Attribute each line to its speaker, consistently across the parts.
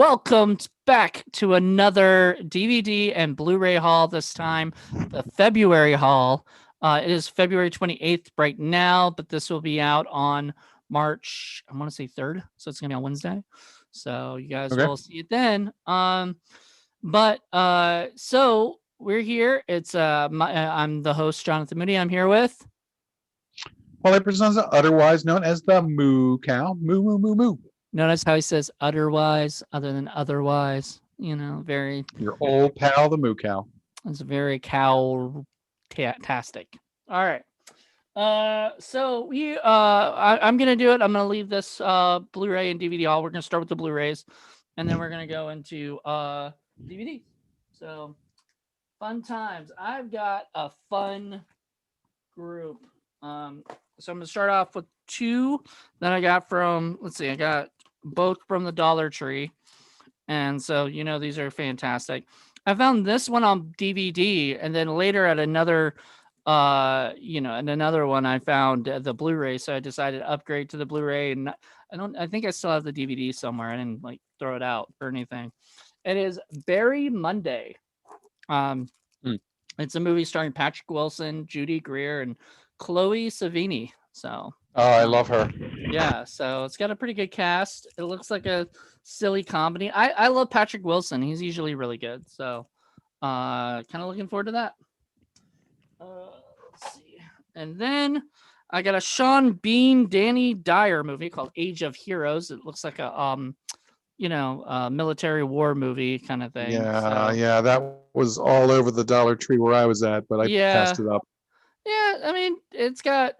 Speaker 1: welcome back to another DVD and Blu Ray haul, this time the February haul. It is February 28th right now, but this will be out on March, I want to say 3rd. So it's going to be on Wednesday. So you guys will see it then. So we're here. It's I'm the host, Jonathan Moody. I'm here with
Speaker 2: Well, it presents otherwise known as the Moo Cow. Moo, moo, moo, moo.
Speaker 1: Notice how he says otherwise, other than otherwise. You know, very.
Speaker 2: Your old pal, the Moo Cow.
Speaker 1: It's very cow-tastic. All right. So I'm gonna do it. I'm gonna leave this Blu-ray and DVD haul. We're gonna start with the Blu-rays, and then we're gonna go into DVD. So fun times. I've got a fun group. So I'm gonna start off with two that I got from. Let's see. I got both from the Dollar Tree, and so these are fantastic. I found this one on DVD, and then later at another and another one I found the Blu-ray, so I decided to upgrade to the Blu-ray. And I think I still have the DVD somewhere. I didn't throw it out or anything. It is Barry Monday. It's a movie starring Patrick Wilson, Judy Greer, and Chloe Sevigny. So
Speaker 2: I love her.
Speaker 1: Yeah, so it's got a pretty good cast. It looks like a silly comedy. I love Patrick Wilson. He's usually really good. So kind of looking forward to that. Let's see. And then I got a Sean Bean, Danny Dyer movie called Age of Heroes. It looks like a military war movie kind of thing.
Speaker 2: Yeah, that was all over the Dollar Tree where I was at, but I passed it up.
Speaker 1: Yeah, I mean, it's got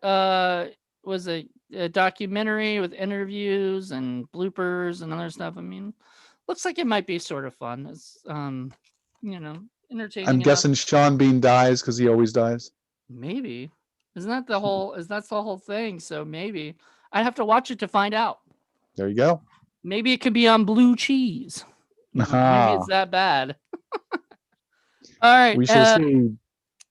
Speaker 1: was a documentary with interviews and bloopers and other stuff. I mean, looks like it might be sort of fun. It's entertaining.
Speaker 2: I'm guessing Sean Bean dies because he always dies.
Speaker 1: Maybe. Isn't that the whole thing? So maybe I'd have to watch it to find out.
Speaker 2: There you go.
Speaker 1: Maybe it could be on Blue Cheese. Maybe it's that bad. All right.
Speaker 2: We shall see.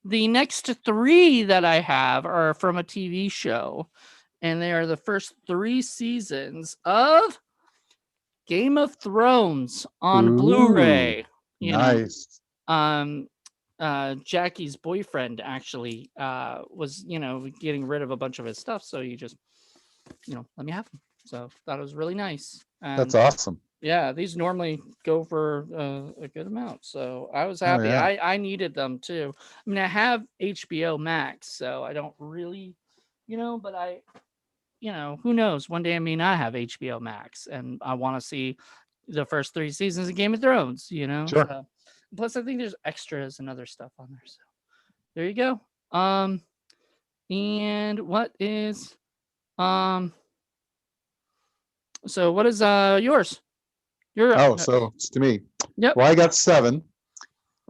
Speaker 1: The next three that I have are from a TV show, and they are the first 3 seasons of Game of Thrones on Blu-ray.
Speaker 2: Nice.
Speaker 1: Jackie's boyfriend actually was getting rid of a bunch of his stuff, so you just let me have them. So thought it was really nice. And
Speaker 2: that's awesome.
Speaker 1: Yeah, these normally go for a good amount, so I was happy. I needed them too. I mean, I have HBO Max, so I don't really, but who knows? One day I may not have HBO Max, and I want to see the first 3 seasons of Game of Thrones.
Speaker 2: Sure.
Speaker 1: So, plus, I think there's extras and other stuff on there. So there you go. And what is So what is yours?
Speaker 2: So it's to me.
Speaker 1: Yep.
Speaker 2: Well, I got 7.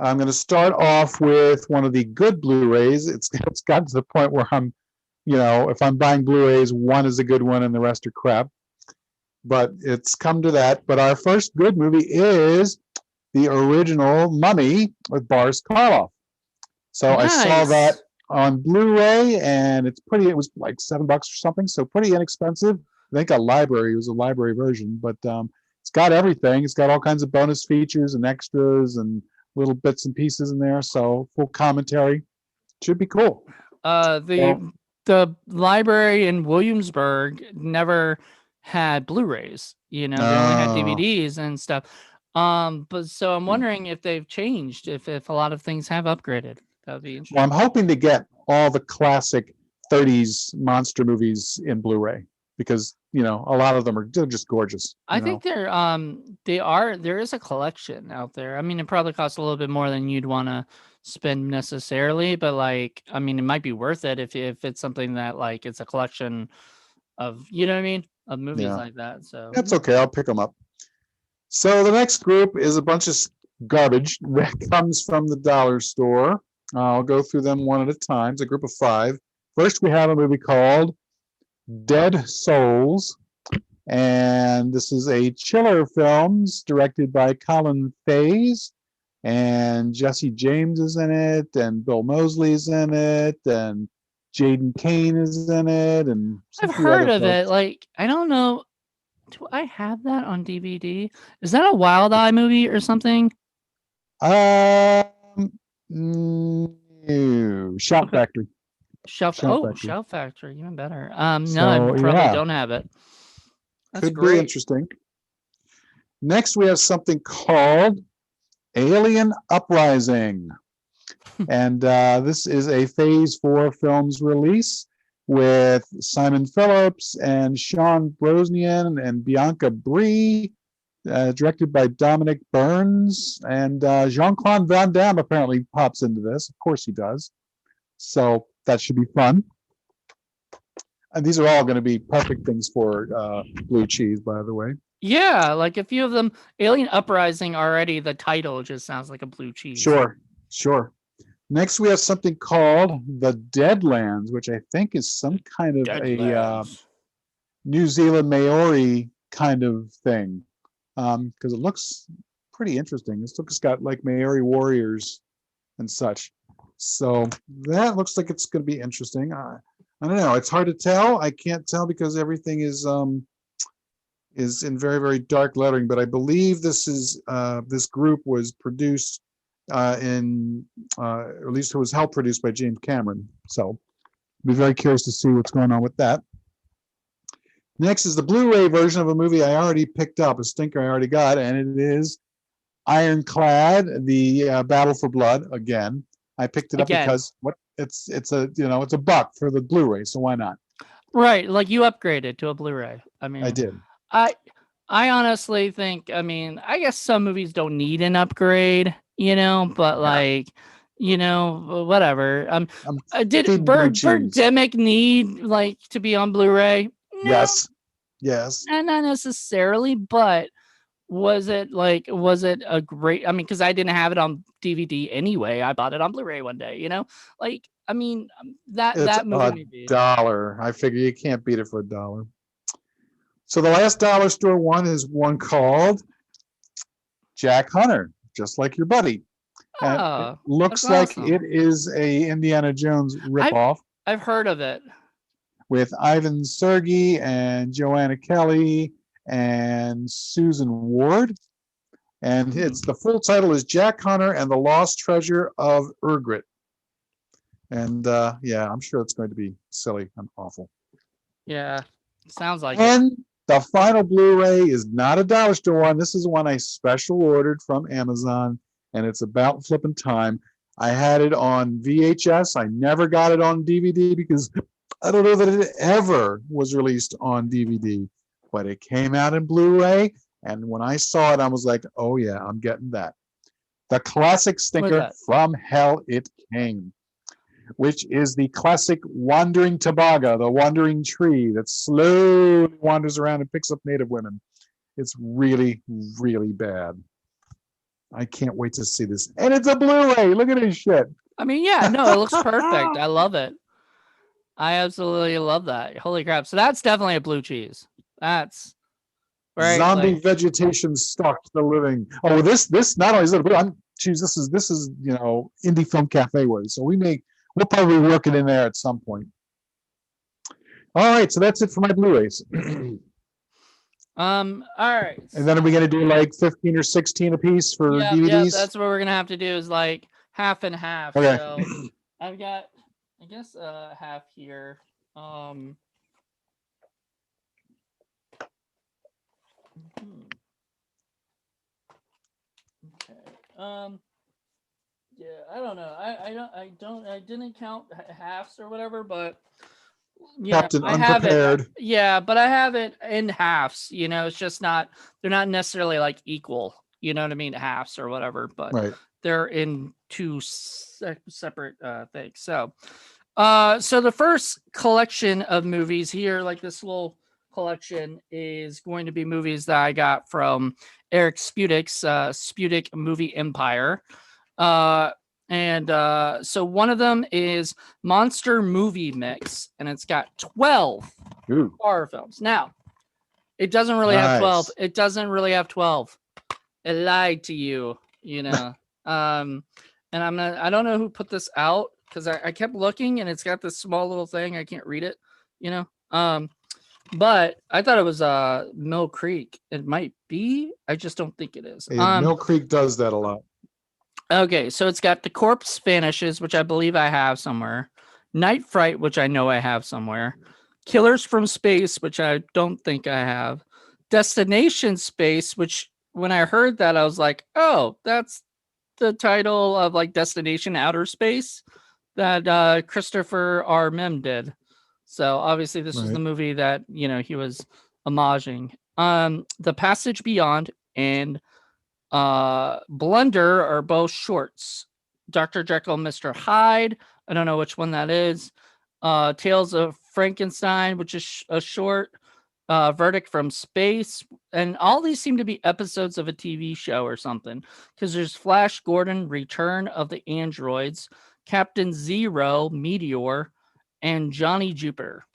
Speaker 2: I'm going to start off with one of the good Blu-rays. It's gotten to the point where I'm, if I'm buying Blu-rays, one is a good one and the rest are crap. But it's come to that. But our first good movie is the original Mummy with Boris Karloff. So nice. I saw that on Blu-ray, and it's pretty. It was like $7 or something, so pretty inexpensive. I think it was a library version, but it's got everything. It's got all kinds of bonus features and extras and little bits and pieces in there. So full commentary. Should be cool.
Speaker 1: The library in Williamsburg never had Blu-rays. They only had DVDs and stuff. But so I'm wondering if they've changed, if a lot of things have upgraded. That would be interesting.
Speaker 2: Well, I'm hoping to get all the classic 30s monster movies in Blu-ray, because a lot of them they're just gorgeous.
Speaker 1: I think there is a collection out there. I mean, it probably costs a little bit more than you'd want to spend necessarily, but it might be worth it if it's something that it's a collection of of movies like that. So
Speaker 2: that's okay. I'll pick them up. So the next group is a bunch of garbage that comes from the dollar store. I'll go through them one at a time. It's a group of 5. First, we have a movie called Dead Souls, and this is a Chiller Films directed by Colin Faze, and Jesse James is in it, and Bill Moseley's in it, and Jaden Kane is in it, and
Speaker 1: I've heard of it. I don't know. Do I have that on DVD? Is that a Wild Eye movie or something?
Speaker 2: No. Shout
Speaker 1: Okay.
Speaker 2: Factory. Shout Factory.
Speaker 1: Shout Factory, even better. No, I
Speaker 2: So
Speaker 1: probably
Speaker 2: yeah,
Speaker 1: don't have it. That's
Speaker 2: could be
Speaker 1: great.
Speaker 2: interesting. Next, we have something called Alien Uprising. And this is a Phase 4 films release with Simon Phillips and Sean Brosnan and Bianca Brie, directed by Dominic Burns. And Jean-Claude Van Damme apparently pops into this. Of course he does. So that should be fun. And these are all going to be perfect things for blue cheese, by the way.
Speaker 1: Yeah, like a few of them. Alien Uprising already, the title just sounds like a blue cheese.
Speaker 2: Sure. Next, we have something called the Deadlands, which I think is some kind of a New Zealand Maori kind of thing, because it looks pretty interesting. This looks got like Maori warriors and such. So that looks like it's going to be interesting. I don't know. It's hard to tell. I can't tell because everything is in very, very dark lettering. But I believe this group was produced or at least it was help produced by James Cameron. So I'll be very curious to see what's going on with that. Next is the Blu-ray version of a movie I already picked up, a stinker I already got, and it is Ironclad, the Battle for Blood. Again, I picked it up because it's a buck for the Blu-ray, so why not?
Speaker 1: Right, like you upgraded to a Blu-ray. I mean,
Speaker 2: I did.
Speaker 1: I honestly think, I mean, I guess some movies don't need an upgrade, but like, whatever. Did Birdemic need like to be on Blu-ray? No,
Speaker 2: Yes.
Speaker 1: Not necessarily, but was it a great? I mean, because I didn't have it on DVD anyway. I bought it on Blu-ray one day. Like, I mean, that movie
Speaker 2: it's $1. I figure you can't beat it for $1. So the last dollar store one is one called Jack Hunter, just like your buddy. And it looks like
Speaker 1: awesome.
Speaker 2: it is a Indiana Jones ripoff.
Speaker 1: I've heard of it.
Speaker 2: With Ivan Sergey and Joanna Kelly and Susan Ward. And the full title is Jack Hunter and the Lost Treasure of Urgrit. And yeah, I'm sure it's going to be silly and awful.
Speaker 1: Yeah, sounds like
Speaker 2: it. The final Blu-ray is not a dollar store one. This is one I special ordered from Amazon, and it's about flipping time. I had it on VHS. I never got it on DVD because I don't know that it ever was released on DVD, but it came out in Blu-ray, and when I saw it, I was like, oh yeah, I'm getting that. The classic stinker From Hell It Came, which is the classic wandering tabaga, the wandering tree that slowly wanders around and picks up native women. It's really, really bad. I can't wait to see this. And it's a Blu-ray. Look at this shit.
Speaker 1: I mean, yeah, no, it looks perfect. I love it. I absolutely love that. Holy crap. So that's definitely a blue cheese. That's right.
Speaker 2: Zombie vegetation stalked the living. Oh, this not only is it a blue, this is Indie Film Cafe was. So we'll probably work it in there at some point. All right, so that's it for my Blu-rays.
Speaker 1: All right.
Speaker 2: And then are we going to do like 15 or 16 a piece for DVDs?
Speaker 1: Yeah, that's what we're going to have to do is like half and half. Okay. So I've got, I guess, half here. Okay. Yeah, I don't know. I didn't count halves or whatever, but
Speaker 2: Captain Unprepared.
Speaker 1: But I have it in halves. It's just they're not necessarily like equal. You know what I mean? Halves or whatever, but they're in two separate things. So the first collection of movies here, like this little collection, is going to be movies that I got from Eric Spudik's Spudik Movie Empire. So one of them is Monster Movie Mix, and it's got 12 horror films. Now, it doesn't really have 12. It doesn't really have 12. It lied to you, And I don't know who put this out because I kept looking and it's got this small little thing. I can't read it, but I thought it was Mill Creek. It might be. I just don't think it is.
Speaker 2: Mill Creek does that a lot.
Speaker 1: Okay, so it's got The Corpse Vanishes, which I believe I have somewhere. Night Fright, which I know I have somewhere. Killers from Space, which I don't think I have. Destination Space, which when I heard that, I was like, oh, that's the title of like Destination Outer Space that Christopher R. Mim did. So obviously this was the
Speaker 2: Right.
Speaker 1: movie that, he was homaging. The Passage Beyond and Blunder are both shorts. Dr. Jekyll and Mr. Hyde. I don't know which one that is. Tales of Frankenstein, which is a short. Verdict from Space. And all these seem to be episodes of a TV show or something. Because there's Flash Gordon, Return of the Androids, Captain Zero, Meteor, and Johnny Jupiter.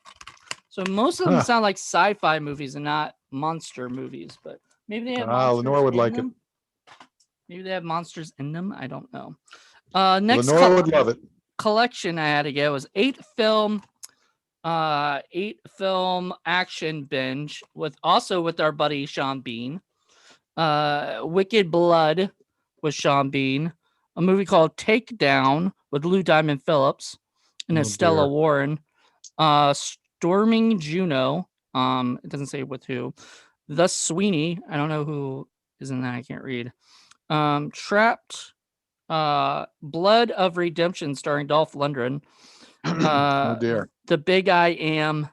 Speaker 1: So most of them sound like sci-fi movies and not monster movies, but maybe they have monsters
Speaker 2: Lenore would
Speaker 1: in
Speaker 2: like
Speaker 1: them. Maybe they have monsters in them. I don't know. Next
Speaker 2: Lenore would love it.
Speaker 1: collection I had to get was 8-film action binge with our buddy Sean Bean. Wicked Blood with Sean Bean. A movie called Takedown with Lou Diamond Phillips and Estella Warren. Storming Juno. It doesn't say with who. The Sweeney. I don't know who is in that. I can't read. Trapped. Blood of Redemption starring Dolph Lundgren.
Speaker 2: Oh dear.
Speaker 1: The Big I Am,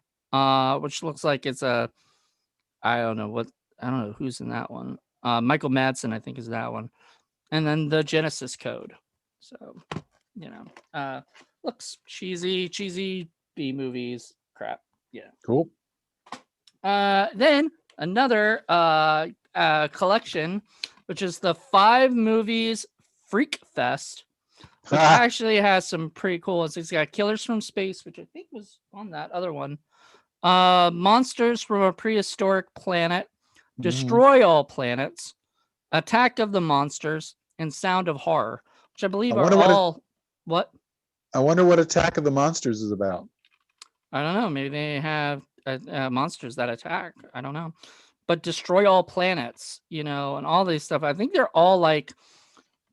Speaker 1: which looks like it's I don't know who's in that one. Michael Madsen, I think, is that one. And then the Genesis Code. So, looks cheesy B movies crap. Yeah.
Speaker 2: Cool.
Speaker 1: Then another collection, which is the 5 movies Freak Fest, which actually has some pretty cool ones. It's got Killers from Space, which I think was on that other one. Monsters from a Prehistoric Planet, Destroy All Planets, Attack of the Monsters, and Sound of Horror, which I believe are all... What?
Speaker 2: I wonder what Attack of the Monsters is about.
Speaker 1: I don't know. Maybe they have monsters that attack. I don't know. But Destroy All Planets, and all these stuff. I think they're all like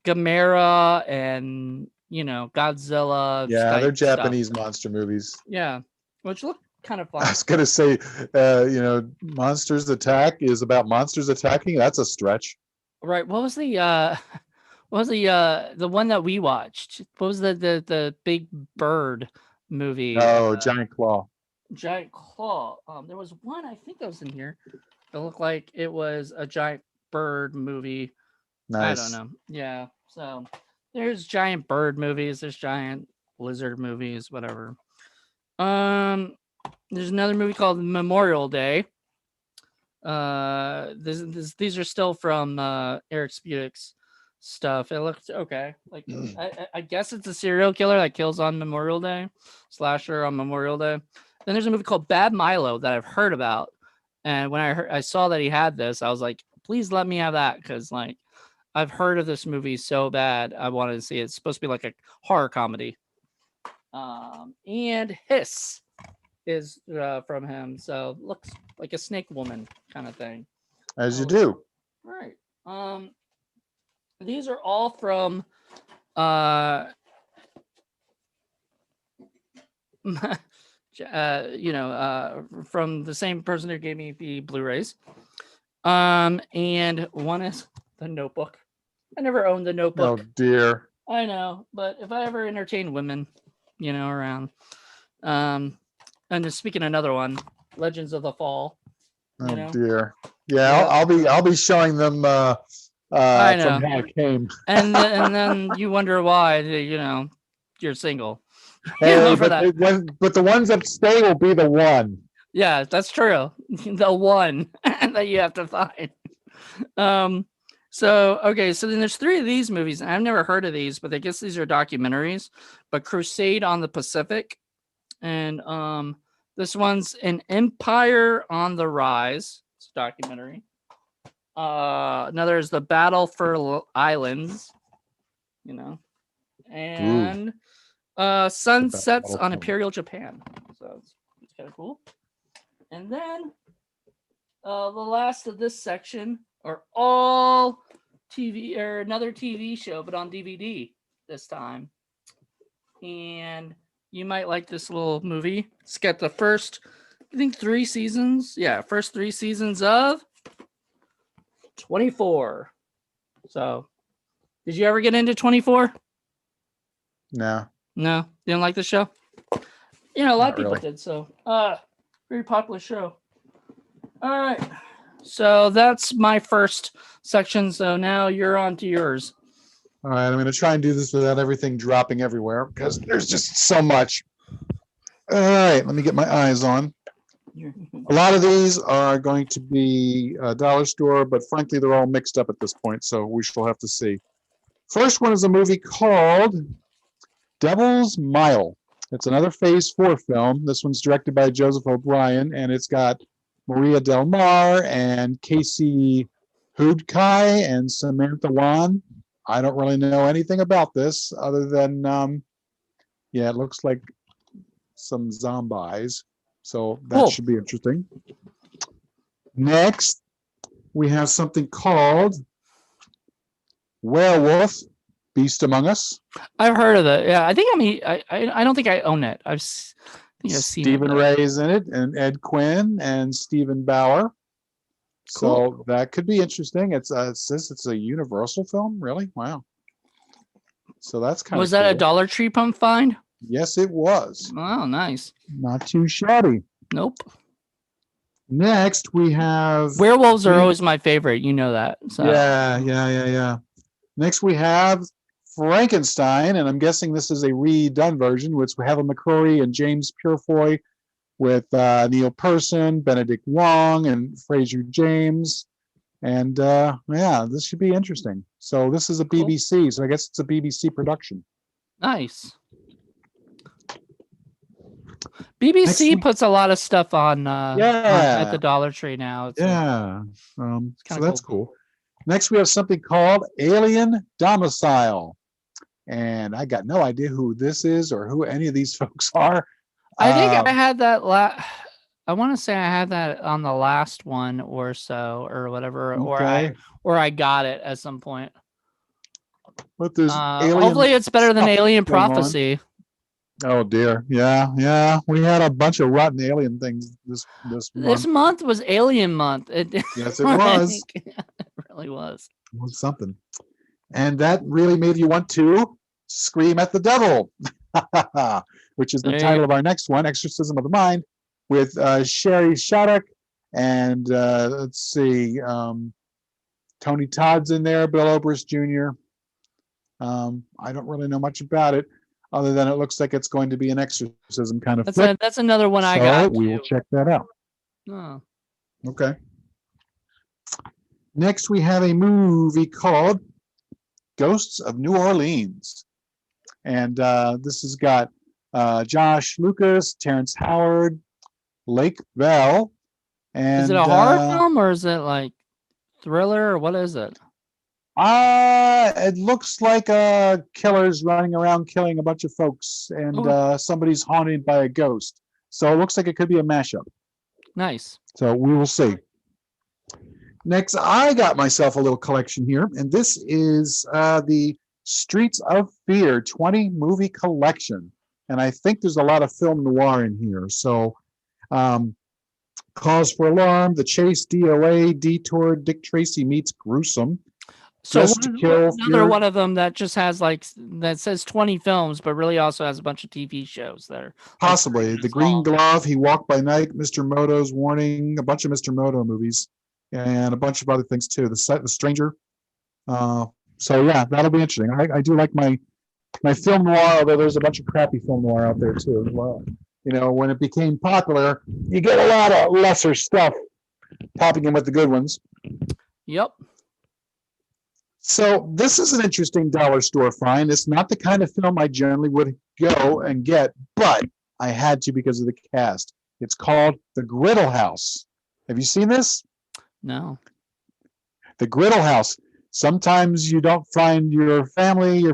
Speaker 1: Gamera and, Godzilla.
Speaker 2: Yeah, they're Japanese monster movies.
Speaker 1: Yeah, which look kind of fun.
Speaker 2: I was going to say, Monsters Attack is about monsters attacking. That's a stretch.
Speaker 1: Right. What was the one that we watched? What was the big bird movie?
Speaker 2: Oh, Giant Claw.
Speaker 1: Giant Claw. There was one, I think that was in here. It looked like it was a giant bird movie.
Speaker 2: Nice.
Speaker 1: I don't know. Yeah. So there's giant bird movies. There's giant lizard movies. Whatever. There's another movie called Memorial Day. These are still from Eric Spudik's stuff. It looked okay. Like I guess it's a serial killer that kills on Memorial Day, slasher on Memorial Day. Then there's a movie called Bad Milo that I've heard about, and when I saw that he had this, I was like, please let me have that, because like I've heard of this movie so bad. I wanted to see it. It's supposed to be like a horror comedy. And Hiss is from him, so looks like a snake woman kind of thing.
Speaker 2: As you do.
Speaker 1: Right. These are all from from the same person who gave me the Blu-rays. And one is The Notebook. I never owned The Notebook.
Speaker 2: Oh dear.
Speaker 1: I know, but if I ever entertain women, around. And just speaking another one, Legends of the Fall.
Speaker 2: Oh dear. Yeah, I'll be showing them I know. From how it came.
Speaker 1: and then you wonder why you're single.
Speaker 2: Hey, but the ones that stay will be the one.
Speaker 1: Yeah, that's true. The one that you have to find. So then there's 3 of these movies, and I've never heard of these, but I guess these are documentaries. But Crusade on the Pacific, and this one's An Empire on the Rise. It's a documentary. Another is The Battle for Islands, and Sunsets on Imperial Japan. So it's kind of cool. And then the last of this section are all TV or another TV show, but on DVD this time. And you might like this little movie. It's got the first, I think, 3 seasons. Yeah, first 3 seasons of 24. So, did you ever get into 24?
Speaker 2: No.
Speaker 1: No, you didn't like the show? You know, a lot
Speaker 2: Not
Speaker 1: of people
Speaker 2: really.
Speaker 1: did. So, very popular show. All right. So that's my first section. So now you're on to yours.
Speaker 2: All right, I'm going to try and do this without everything dropping everywhere because there's just so much. All right, let me get my eyes on. A lot of these are going to be a dollar store, but frankly, they're all mixed up at this point, so we shall have to see. First one is a movie called Devil's Mile. It's another Phase 4 film. This one's directed by Joseph O'Brien, and it's got Maria Del Mar and Casey Houdkai and Samantha Wan. I don't really know anything about this other than, yeah, it looks like some zombies. So that
Speaker 1: Cool.
Speaker 2: should be interesting. Next, we have something called Werewolf Beast Among Us.
Speaker 1: I've heard of it. Yeah, I think I don't think I own it. I think I've seen
Speaker 2: Stephen
Speaker 1: it.
Speaker 2: Ray's in it, and Ed Quinn and Stephen Bauer. So
Speaker 1: Cool.
Speaker 2: that could be interesting. It says it's a Universal film. Really? Wow. So that's kind of
Speaker 1: Was that a Dollar Tree pump find?
Speaker 2: Yes, it was.
Speaker 1: Oh, nice.
Speaker 2: Not too shabby.
Speaker 1: Nope.
Speaker 2: Next, we have
Speaker 1: Werewolves are always my favorite. You know that. So.
Speaker 2: Yeah. Next, we have Frankenstein, and I'm guessing this is a redone version, which we have McCrory and James Purefoy with Neil Person, Benedict Wong, and Fraser James. And yeah, this should be interesting. So this is a
Speaker 1: Cool.
Speaker 2: BBC, so I guess it's a BBC production.
Speaker 1: Nice. BBC
Speaker 2: week-
Speaker 1: puts a lot of stuff on
Speaker 2: Yeah.
Speaker 1: at the Dollar Tree now. It's
Speaker 2: Yeah. So
Speaker 1: kinda
Speaker 2: that's cool. Next, we have something called Alien Domicile. And I got no idea who this is or who any of these folks are.
Speaker 1: I think I had that I want to say I had that on the last one or so or whatever,
Speaker 2: Okay.
Speaker 1: or I got it at some point.
Speaker 2: But there's
Speaker 1: Hopefully it's better than
Speaker 2: stuff
Speaker 1: Alien
Speaker 2: going on.
Speaker 1: Prophecy.
Speaker 2: Oh dear. Yeah. We had a bunch of rotten alien things this
Speaker 1: This
Speaker 2: month.
Speaker 1: month was Alien Month.
Speaker 2: Yes, it was.
Speaker 1: It really was.
Speaker 2: It was something. And that really made you want to scream at the devil, which is the
Speaker 1: There you
Speaker 2: title of our next one, Exorcism of the Mind, with Sherry Shattuck and let's see, Tony Todd's in there, Bill Obrist Jr. I don't really know much about it, other than it looks like it's going to be an exorcism kind of flick.
Speaker 1: That's another one I
Speaker 2: So
Speaker 1: got.
Speaker 2: we will
Speaker 1: too.
Speaker 2: check that out.
Speaker 1: Oh.
Speaker 2: Okay. Next, we have a movie called Ghosts of New Orleans. And this has got Josh Lucas, Terrence Howard, Lake Bell. And,
Speaker 1: Is it a horror film or is it like thriller or what is it?
Speaker 2: It looks like killers running around killing a bunch of folks, and somebody's haunted by a ghost. So it looks like it could be a mashup.
Speaker 1: Nice.
Speaker 2: So we will see. Next, I got myself a little collection here, and this is the Streets of Fear 20 movie collection. And I think there's a lot of film noir in here. So Cause for Alarm, The Chase, DOA, Detour, Dick Tracy Meets Gruesome.
Speaker 1: So
Speaker 2: Dressed to Kill,
Speaker 1: another
Speaker 2: Fear.
Speaker 1: one of them that just has like that says 20 films, but really also has a bunch of TV shows that are
Speaker 2: Possibly.
Speaker 1: like
Speaker 2: The Green
Speaker 1: small.
Speaker 2: Glove, He Walked by Night, Mr. Moto's Warning, a bunch of Mr. Moto movies, and a bunch of other things too. The Stranger. So yeah, that'll be interesting. I do like my film noir, although there's a bunch of crappy film noir out there too as well. You know, when it became popular, you get a lot of lesser stuff popping in with the good ones.
Speaker 1: Yep.
Speaker 2: So this is an interesting dollar store find. It's not the kind of film I generally would go and get, but I had to because of the cast. It's called The Griddle House. Have you seen this?
Speaker 1: No.
Speaker 2: The Griddle House. Sometimes you don't find your family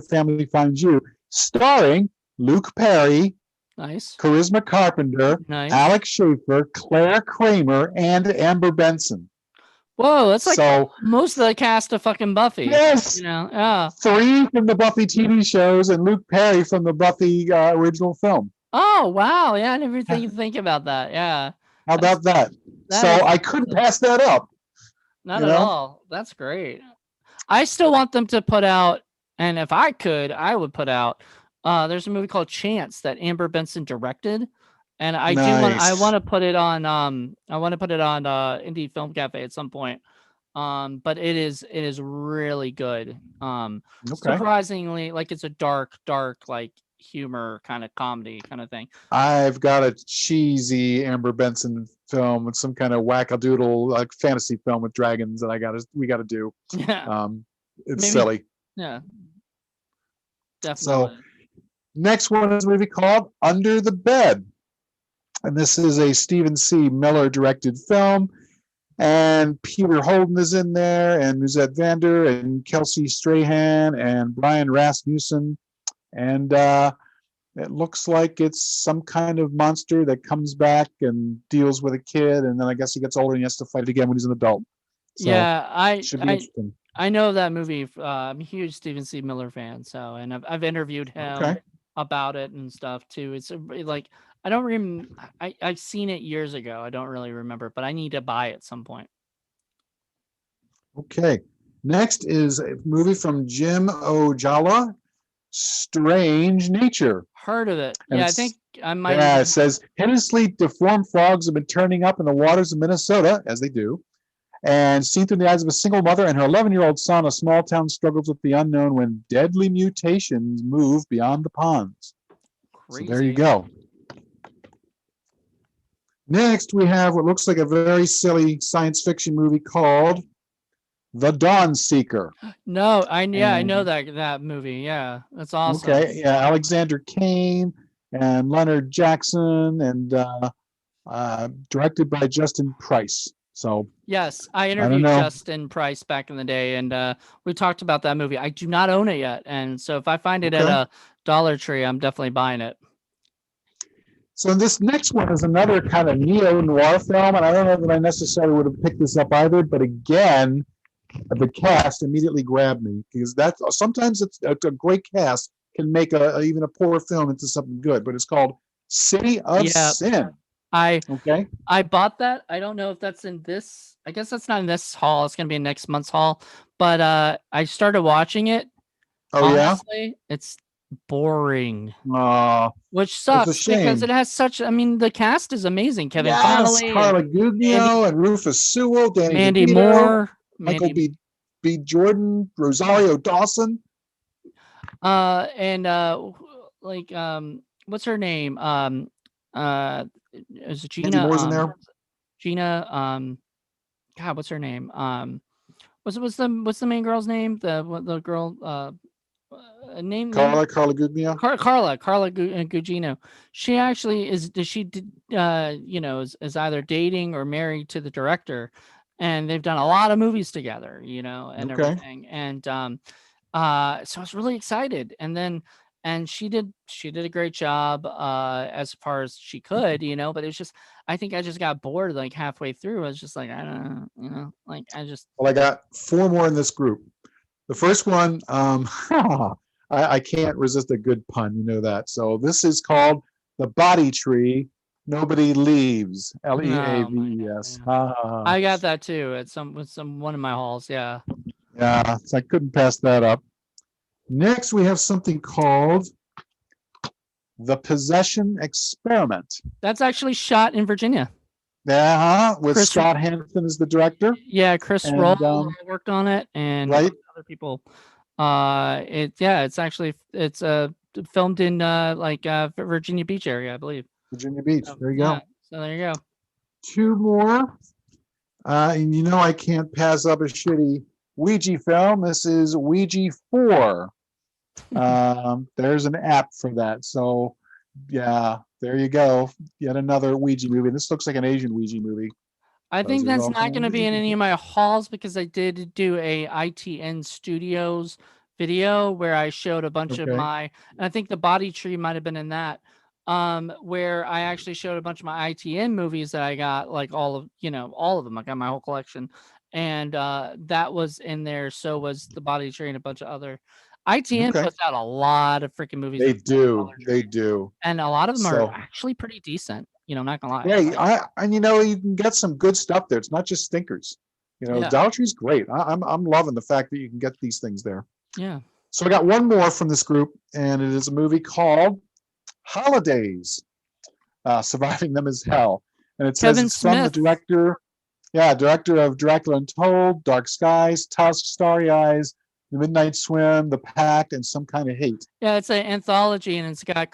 Speaker 2: finds you. Starring Luke Perry
Speaker 1: Nice.
Speaker 2: Charisma Carpenter,
Speaker 1: Nice.
Speaker 2: Alex Schaefer, Claire Kramer, and Amber Benson.
Speaker 1: Whoa, that's like
Speaker 2: So
Speaker 1: most of the cast of fucking Buffy.
Speaker 2: yes,
Speaker 1: You know, yeah.
Speaker 2: 3 from the Buffy TV shows and Luke Perry from the Buffy original film.
Speaker 1: Oh wow, yeah, I never think about that. Yeah.
Speaker 2: How about that? So
Speaker 1: is
Speaker 2: I couldn't pass that up.
Speaker 1: not
Speaker 2: you
Speaker 1: at
Speaker 2: know?
Speaker 1: all. That's great. I still want them to put out, and if I could, I would put out. There's a movie called Chance that Amber Benson directed, and I
Speaker 2: Nice.
Speaker 1: want to put it on Indie Film Cafe at some point. But it is really good.
Speaker 2: Okay.
Speaker 1: Surprisingly, like it's a dark like humor kind of comedy kind of thing.
Speaker 2: I've got a cheesy Amber Benson film with some kind of wackadoodle like fantasy film with dragons that we gotta do.
Speaker 1: Yeah.
Speaker 2: It's
Speaker 1: Maybe-
Speaker 2: silly.
Speaker 1: Yeah. Definitely.
Speaker 2: So next one is a movie called Under the Bed. And this is a Stephen C. Miller directed film. And Peter Holden is in there, and Musette Vander, and Kelsey Strahan, and Brian Rasmussen. And it looks like it's some kind of monster that comes back and deals with a kid, and then I guess he gets older and he has to fight it again when he's an adult. So
Speaker 1: yeah,
Speaker 2: it should be interesting.
Speaker 1: I know that movie. I'm a huge Stephen C. Miller fan, so and I've interviewed him about it and stuff too. It's like I don't remember. I've seen it years ago. I don't really remember, but I need to buy it at some point.
Speaker 2: Okay. Next is a movie from Jim Ojala, Strange Nature.
Speaker 1: Heard of it?
Speaker 2: And
Speaker 1: Yeah, I think I might.
Speaker 2: Yeah, it says hideously deformed frogs have been turning up in the waters of Minnesota, as they do. And seen through the eyes of a single mother and her 11-year-old son, a small town struggles with the unknown when deadly mutations move beyond the ponds.
Speaker 1: Crazy.
Speaker 2: So there you go. Next, we have what looks like a very silly science fiction movie called The Dawn Seeker.
Speaker 1: No, I know that movie. Yeah, that's awesome.
Speaker 2: Okay, yeah, Alexander Kane and Leonard Jackson, and directed by Justin Price. So
Speaker 1: yes, I interviewed Justin Price back in the day, and we talked about that movie. I do not own it yet, and so if I find it at a Dollar Tree, I'm definitely buying it.
Speaker 2: So this next one is another kind of neo-noir film, and I don't know that I necessarily would have picked this up either, but again, the cast immediately grabbed me, because that's sometimes it's a great cast can make even a poor film into something good, but it's called City of Sin.
Speaker 1: I bought that. I don't know if that's in this. I guess that's not in this haul. It's gonna be in next month's haul. But I started watching it. Honestly, it's boring. Which sucks because it has such. I mean, the cast is amazing. Kevin Connolly,
Speaker 2: Carla Gugino, and Rufus Sewell,
Speaker 1: Mandy Moore,
Speaker 2: Michael B. Jordan, Rosario Dawson.
Speaker 1: And what's her name? Is it Gina?
Speaker 2: Mandy Moore's in there.
Speaker 1: Gina. God, what's her name? What's the main girl's name? The girl. Name
Speaker 2: Carla Gugino.
Speaker 1: Carla Gugino. She actually is. Is either dating or married to the director, and they've done a lot of movies together. And everything. And so I was really excited. And she did a great job as far as she could, but it was just, I think I just got bored like halfway through. I was just like, I don't know, Well,
Speaker 2: I got 4 more in this group. The first one, I can't resist a good pun, you know that. So this is called The Body Tree, Nobody Leaves, Leaves.
Speaker 1: I got that too at one of my hauls. Yeah.
Speaker 2: Yeah, so I couldn't pass that up. Next, we have something called The Possession Experiment.
Speaker 1: That's actually shot in Virginia.
Speaker 2: With Scott Hansen as the director.
Speaker 1: Yeah, Chris Roll worked on it, and other people. It's filmed in Virginia Beach area, I believe.
Speaker 2: Virginia Beach. There you go.
Speaker 1: So there you go.
Speaker 2: 2 more. And I can't pass up a shitty Ouija film. This is Ouija 4. There's an app for that. So yeah, there you go. Yet another Ouija movie. This looks like an Asian Ouija movie.
Speaker 1: I think that's not going to be in any of my hauls because I did do a ITN Studios video where I showed a bunch of and I think the Body Tree might have been in that. where I actually showed a bunch of my ITN movies that I got, like all of them. I got my whole collection, and that was in there. So was The Body Train, a bunch of other. ITN
Speaker 2: Okay.
Speaker 1: puts out a lot of freaking movies.
Speaker 2: They
Speaker 1: That's called
Speaker 2: do.
Speaker 1: Color
Speaker 2: They
Speaker 1: Train,
Speaker 2: do.
Speaker 1: and a lot of them are
Speaker 2: So
Speaker 1: actually pretty decent. Not gonna lie.
Speaker 2: yeah, and you can get some good stuff there. It's not just stinkers.
Speaker 1: Yeah.
Speaker 2: Dollar Tree's great. I'm loving the fact that you can get these things there.
Speaker 1: Yeah.
Speaker 2: So I got one more from this group, and it is a movie called Holidays. Surviving Them Is Hell. And it says
Speaker 1: Kevin
Speaker 2: it's from the
Speaker 1: Smith.
Speaker 2: director of Dracula Untold, Dark Skies, Tusk, Starry Eyes, The Midnight Swim, The Pact, and Some Kind of Hate.
Speaker 1: Yeah, it's an anthology, and it's got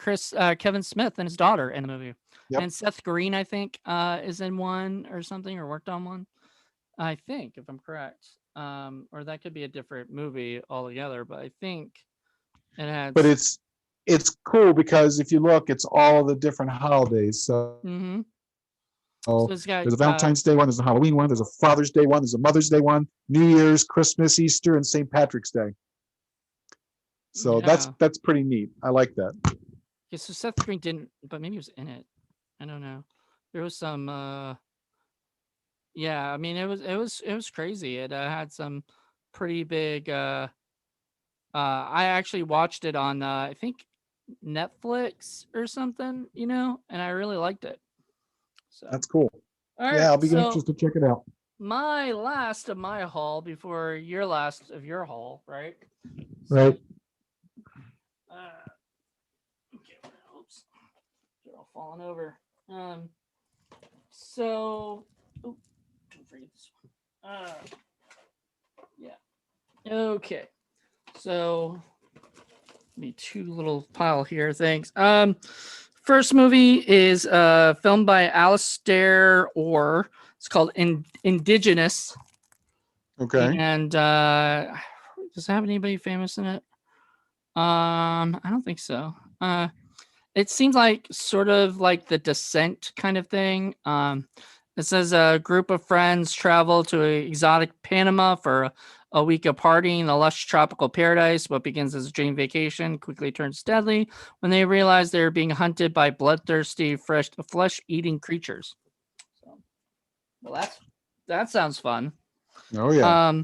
Speaker 1: Kevin Smith and his daughter in the movie.
Speaker 2: Yep.
Speaker 1: And Seth Green, I think, is in one or something, or worked on one. I think, if I'm correct. Or that could be a different movie altogether, but I think it had.
Speaker 2: But it's cool because if you look, it's all the different holidays. So
Speaker 1: So it's got,
Speaker 2: there's a Valentine's Day one, there's a Halloween one, there's a Father's Day one, there's a Mother's Day one, New Year's, Christmas, Easter, and St. Patrick's Day. So that's pretty neat. I like that.
Speaker 1: Yeah, so Seth Green didn't, but maybe he was in it. I don't know. There was some. Yeah, I mean, it was crazy. It had some pretty big. I actually watched it on I think Netflix or something, and I really liked it. So
Speaker 2: That's cool.
Speaker 1: all right,
Speaker 2: Yeah, I'll be
Speaker 1: so
Speaker 2: anxious to check it out.
Speaker 1: my last of my haul before your last of your haul, right?
Speaker 2: Right.
Speaker 1: Okay. Oops. They're all falling over. So. Oh, don't forget this one. Yeah. Okay. So. Me two little pile here. Thanks. First movie is filmed by Alistair Orr. It's called Indigenous.
Speaker 2: Okay.
Speaker 1: And does it have anybody famous in it? I don't think so. It seems like sort of like The Descent kind of thing. It says a group of friends travel to an exotic Panama for a week of partying in a lush tropical paradise. What begins as a dream vacation quickly turns deadly when they realize they're being hunted by bloodthirsty, flesh-eating creatures. So, well, that sounds fun.
Speaker 2: Oh yeah.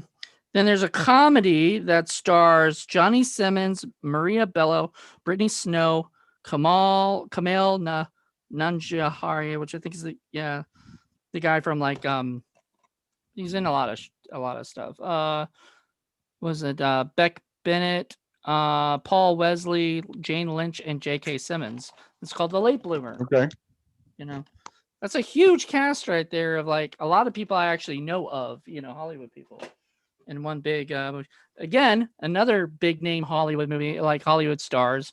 Speaker 1: Then there's a comedy that stars Johnny Simmons, Maria Bello, Brittany Snow, Kamal Nanjiani, which I think is the guy from like he's in a lot of stuff. Was it Beck Bennett, Paul Wesley, Jane Lynch, and J.K. Simmons? It's called The Late Bloomer.
Speaker 2: Okay.
Speaker 1: That's a huge cast right there of like a lot of people I actually know of, Hollywood people. And one big again, another big name Hollywood movie, like Hollywood stars.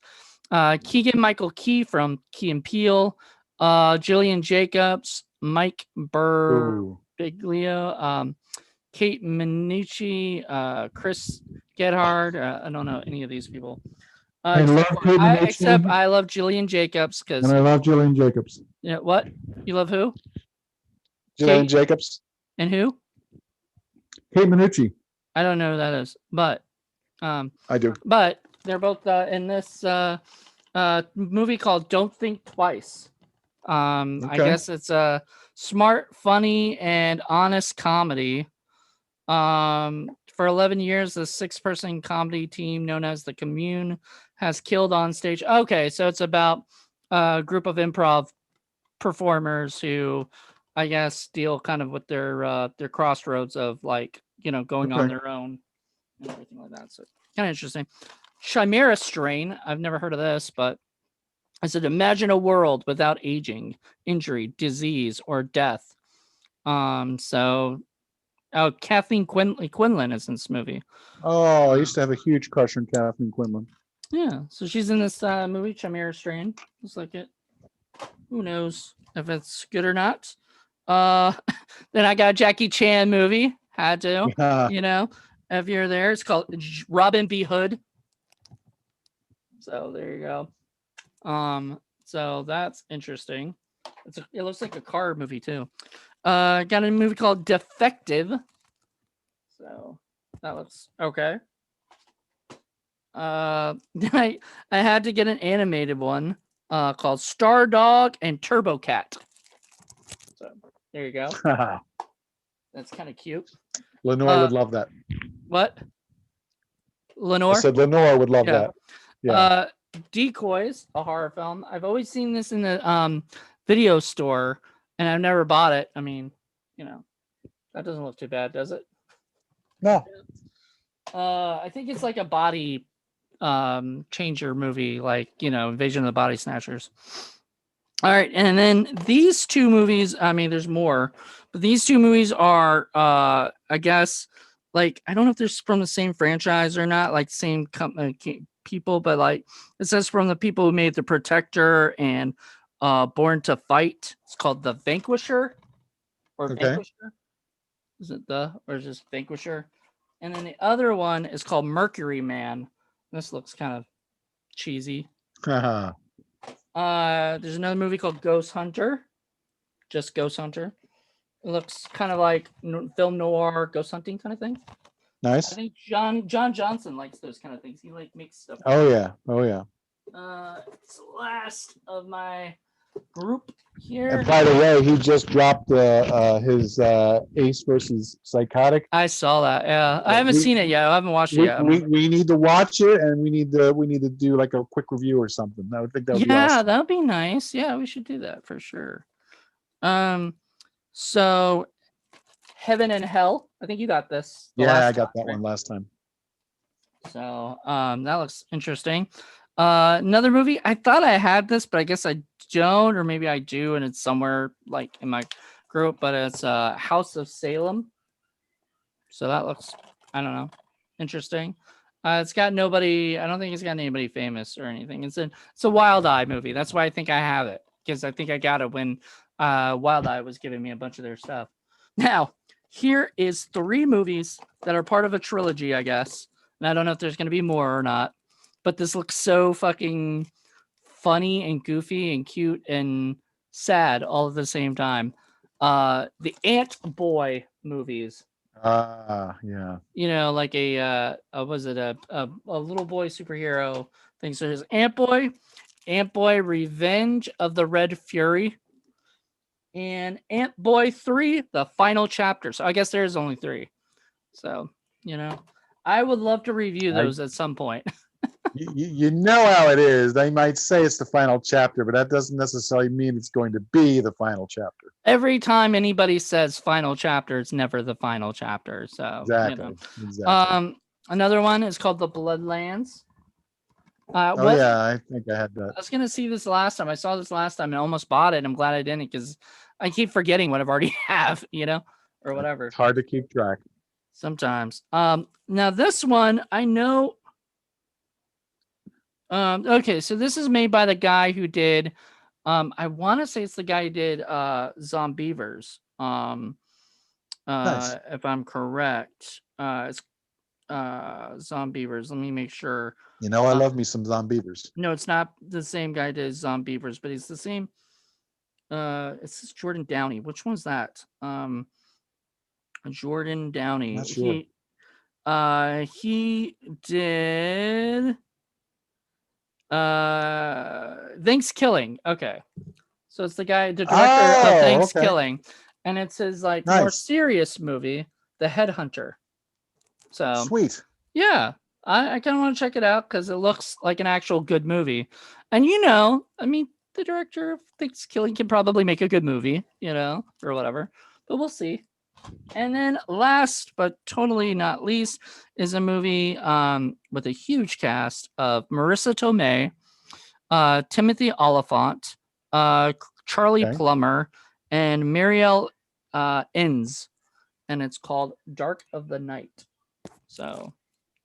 Speaker 1: Keegan Michael Key from Key and Peele, Jillian Jacobs, Mike Birbiglia, Kate Minucci, Chris Gedhard. I don't know any of these people.
Speaker 2: I love Kate Minucci.
Speaker 1: Except I love Jillian Jacobs because.
Speaker 2: And I love Jillian Jacobs.
Speaker 1: Yeah, what? You love who?
Speaker 2: Jillian Jacobs.
Speaker 1: And who?
Speaker 2: Kate Minucci.
Speaker 1: I don't know who that is, but
Speaker 2: I do.
Speaker 1: But they're both in this movie called Don't Think Twice. I guess it's a smart, funny, and honest comedy. For 11 years, the 6-person comedy team known as the Commune has killed on stage. Okay, so it's about a group of improv performers who, I guess, deal kind of with their crossroads of like, going on their own and everything like that. So kind of interesting. Chimera Strain. I've never heard of this, but I said, imagine a world without aging, injury, disease, or death. So Kathleen Quinlan is in this movie.
Speaker 2: Oh, I used to have a huge crush on Kathleen Quinlan.
Speaker 1: Yeah, so she's in this movie, Chimera Strain. Looks like it. Who knows if it's good or not? Then I got a Jackie Chan movie. Had to, if you're there. It's called Robin B. Hood. So there you go. So that's interesting. It looks like a car movie too. Got a movie called Defective. So that looks okay. I had to get an animated one. called Star Dog and Turbo Cat. So there you go. That's kind of cute.
Speaker 2: Lenore would love that.
Speaker 1: What?
Speaker 2: I
Speaker 1: Lenore?
Speaker 2: said Lenore would love that. Yeah.
Speaker 1: Decoys, a horror film. I've always seen this in the video store, and I've never bought it. I mean, that doesn't look too bad, does it?
Speaker 2: No.
Speaker 1: I think it's like a body changer movie, like Invasion of the Body Snatchers. All right, and then these two movies, I mean there's more, but these two movies are I guess, like, I don't know if they're from the same franchise or not, like same people, but like it says from the people who made The Protector and Born to Fight. It's called The Vanquisher or Vanquisher. Is it or is it just Vanquisher? And then the other one is called Mercury Man. This looks kind of cheesy. There's another movie called Ghost Hunter. Just Ghost Hunter. It looks kind of like film noir ghost hunting kind of thing.
Speaker 2: Nice.
Speaker 1: I think John Johnson likes those kind of things. He makes stuff.
Speaker 2: Oh yeah.
Speaker 1: It's the last of my group here.
Speaker 2: And by the way, he just dropped his Ace versus Psychotic.
Speaker 1: I saw that. Yeah, I haven't seen it yet. I haven't watched it yet.
Speaker 2: We need to watch it, and we need to do like a quick review or something. I would think that would be awesome.
Speaker 1: That would be nice. Yeah, we should do that for sure. So Heaven and Hell. I think you got this.
Speaker 2: I got that one last time.
Speaker 1: So that looks interesting. Another movie. I thought I had this, but I guess I don't, or maybe I do, and it's somewhere like in my group. But it's House of Salem. So that looks, I don't know, interesting. It's got nobody. I don't think it's got anybody famous or anything. It's a Wild Eye movie. That's why I think I have it, because I think I got it when Wild Eye was giving me a bunch of their stuff. Now, here is 3 movies that are part of a trilogy, I guess. And I don't know if there's going to be more or not, but this looks so fucking funny and goofy and cute and sad all at the same time. The Ant Boy movies.
Speaker 2: Yeah.
Speaker 1: Like a little boy superhero thing. So there's Ant Boy Revenge of the Red Fury, and Ant Boy 3, The Final Chapter. So I guess there's only 3. So, I would love to review those at some point.
Speaker 2: you know how it is. They might say it's the final chapter, but that doesn't necessarily mean it's going to be the final chapter.
Speaker 1: Every time anybody says final chapter, it's never the final chapter. So
Speaker 2: exactly.
Speaker 1: Another one is called The Bloodlands.
Speaker 2: I think I had that.
Speaker 1: I was gonna see this last time. I saw this last time and almost bought it. I'm glad I didn't, because I keep forgetting what I've already have, or whatever.
Speaker 2: It's hard to keep track.
Speaker 1: Sometimes. Now this one I know. Okay, so this is made by the guy who did. I want to say it's the guy who did Zombievers.
Speaker 2: Nice.
Speaker 1: If I'm correct, it's Zombievers. Let me make sure.
Speaker 2: I love me some Zombievers.
Speaker 1: No, it's not the same guy that did Zombievers, but he's the same. It's this Jordan Downey. Which one's that? Jordan Downey.
Speaker 2: Not sure.
Speaker 1: He did Thanksgiving. Okay, so it's the director of Thanksgiving, and it's his more serious movie, The Headhunter. So
Speaker 2: sweet.
Speaker 1: Yeah, I kind of want to check it out because it looks like an actual good movie. And I mean, the director of Thanksgiving can probably make a good movie, or whatever. But we'll see. And then last but totally not least is a movie with a huge cast of Marissa Tomei, Timothy Oliphant, Charlie Plummer, and Marielle Inns, and it's called Dark of the Night. So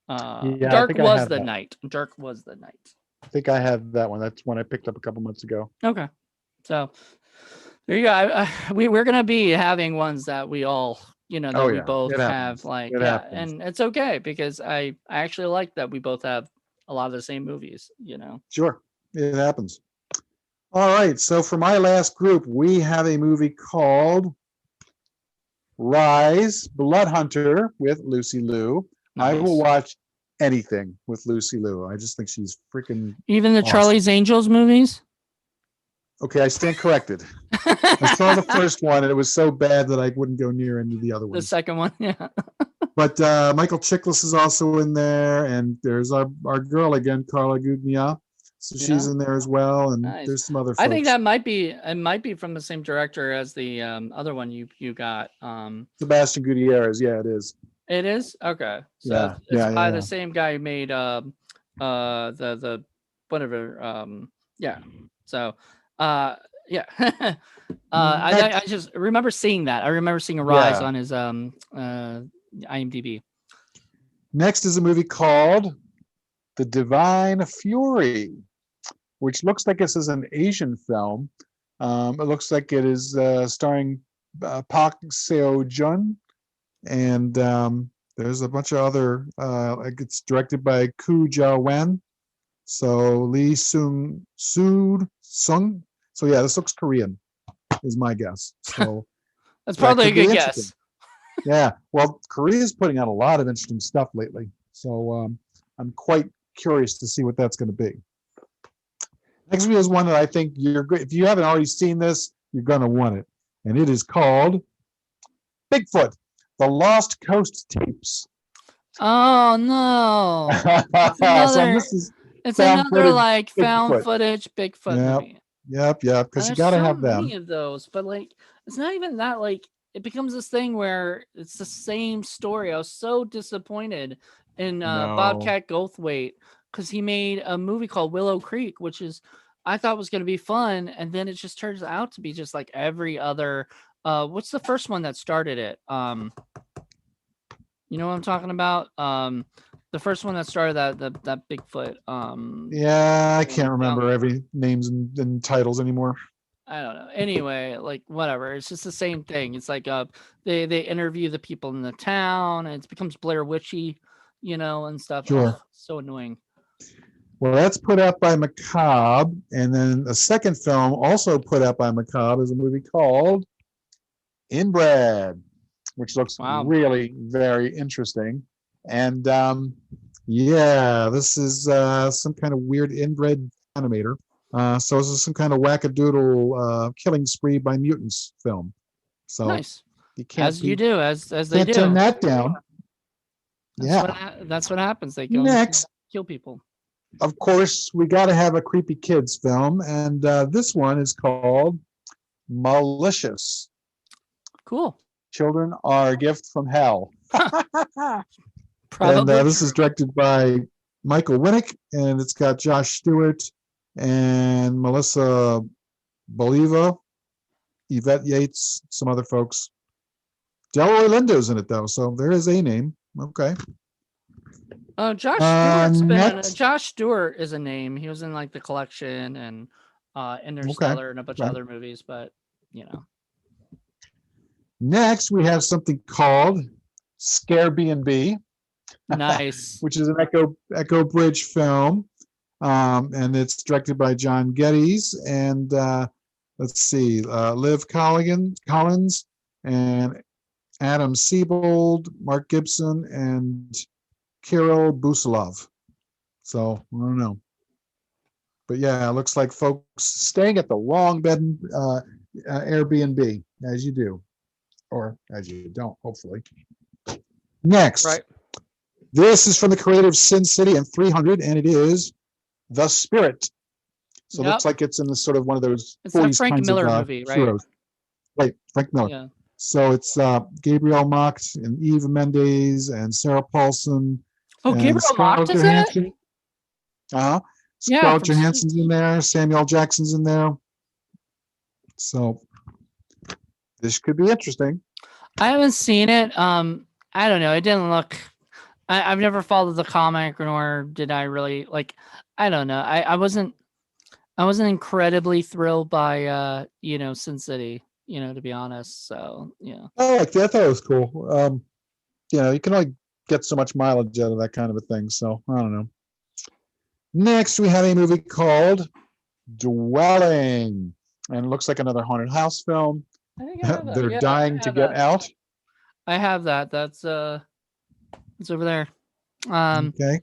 Speaker 1: Dark was the Night. Dark was the Night.
Speaker 2: I think I have that one. That's one I picked up a couple months ago.
Speaker 1: Okay. So there you go. We're going to be having ones that we all, we both have and it's okay because I actually like that we both have a lot of the same movies,
Speaker 2: Sure. It happens. All right. So for my last group, we have a movie called Rise, Blood Hunter with Lucy Liu. Nice. I will watch anything with Lucy Liu. I just think she's freaking
Speaker 1: even the
Speaker 2: awesome.
Speaker 1: Charlie's Angels movies.
Speaker 2: Okay, I stand corrected. I saw the first one, and it was so bad that I wouldn't go near any of the other
Speaker 1: The
Speaker 2: ones.
Speaker 1: second one, yeah.
Speaker 2: But Michael Chiklis is also in there, and there's our girl again, Carla Guglia. So she's
Speaker 1: Yeah.
Speaker 2: in there as well, and
Speaker 1: Nice.
Speaker 2: there's some other folks.
Speaker 1: I think that might be from the same director as the other one you got.
Speaker 2: Sebastian Gutierrez, yeah, it is.
Speaker 1: It is? Okay. So
Speaker 2: Yeah,
Speaker 1: it's by
Speaker 2: yeah.
Speaker 1: the same guy who made the whatever yeah. So yeah. I just remember seeing that. I remember seeing a rise
Speaker 2: Yeah.
Speaker 1: on his IMDb.
Speaker 2: Next is a movie called The Divine Fury, which looks like this is an Asian film. It looks like it is starring Park Seo-joon, and there's a bunch of other. It's directed by Koo Ja-wan, so Lee Sung. So yeah, this looks Korean, is my guess. So
Speaker 1: That's probably a
Speaker 2: could be
Speaker 1: good
Speaker 2: interesting.
Speaker 1: guess.
Speaker 2: Yeah, well, Korea's putting out a lot of interesting stuff lately, so I'm quite curious to see what that's going to be. Next one is one that I think if you haven't already seen this, you're going to want it, and it is called Bigfoot: The Lost Coast Tapes.
Speaker 1: Oh no! It's
Speaker 2: So this is found
Speaker 1: another
Speaker 2: footage
Speaker 1: like found
Speaker 2: Bigfoot.
Speaker 1: footage Bigfoot movie.
Speaker 2: Yep, because you
Speaker 1: There's
Speaker 2: got to
Speaker 1: so
Speaker 2: have them.
Speaker 1: many of those, but like it's not even that. Like it becomes this thing where it's the same story. I was so disappointed in
Speaker 2: No.
Speaker 1: Bobcat Goldthwait because he made a movie called Willow Creek, which is I thought was going to be fun, and then it just turns out to be just like every other. What's the first one that started it? You know what I'm talking about? The first one that started that Bigfoot.
Speaker 2: Yeah, I can't remember every names and titles anymore.
Speaker 1: I don't know. Anyway, like whatever. It's just the same thing. It's like they interview the people in the town, and it becomes Blair Witchy, and stuff.
Speaker 2: Sure.
Speaker 1: So annoying.
Speaker 2: Well, that's put out by Macabre, and then a second film also put out by Macabre is a movie called Inbred, which looks really very interesting. And yeah, this is some kind of weird inbred animator. So this is some kind of wackadoodle killing spree by mutants film. So
Speaker 1: nice.
Speaker 2: You can't
Speaker 1: as they do.
Speaker 2: Turn that down.
Speaker 1: That's what happens. They go
Speaker 2: next
Speaker 1: kill people.
Speaker 2: Of course, we got to have a creepy kids film, and this one is called Malicious.
Speaker 1: Cool.
Speaker 2: Children are a gift from hell.
Speaker 1: Probably.
Speaker 2: And this is directed by Michael Winnick, and it's got Josh Stewart and Melissa Boliva, Yvette Yates, some other folks. Delroy Lindo's in it, though, so there is a name. Okay.
Speaker 1: Josh Stewart is a name. He was in like The Collection and Interstellar and a bunch of other movies, but
Speaker 2: Next, we have something called Scare B&B.
Speaker 1: Nice.
Speaker 2: Which is an Echo Bridge film, and it's directed by John Geddes and let's see, Liv Collins and Adam Siebold, Mark Gibson, and Kirill Busilov. So I don't know, but yeah, it looks like folks staying at the wrong bed Airbnb, as you do, or as you don't, hopefully. Next.
Speaker 1: Right.
Speaker 2: This is from the creator of Sin City and 300, and it is The Spirit. So it looks like it's in the sort of one of those 40s
Speaker 1: Frank
Speaker 2: kinds
Speaker 1: Miller
Speaker 2: of
Speaker 1: movie, right?
Speaker 2: heroes. Right, Frank Miller.
Speaker 1: Yeah.
Speaker 2: So it's Gabriel Macht and Eve Mendes and Sarah Paulson.
Speaker 1: Oh, Gabriel Macht is in it?
Speaker 2: Scarlett Johansson's in there. Samuel Jackson's in there. So this could be interesting.
Speaker 1: I haven't seen it. I don't know. It didn't look. I've never followed the comic, nor did I really like. I don't know. I wasn't incredibly thrilled by Sin City. To be honest. So yeah.
Speaker 2: Oh, I thought it was cool. You can only get so much mileage out of that kind of a thing. So I don't know. Next, we have a movie called Dwelling, and it looks like another haunted house film. They're dying to get out.
Speaker 1: I have that. That's it's over there.
Speaker 2: Okay.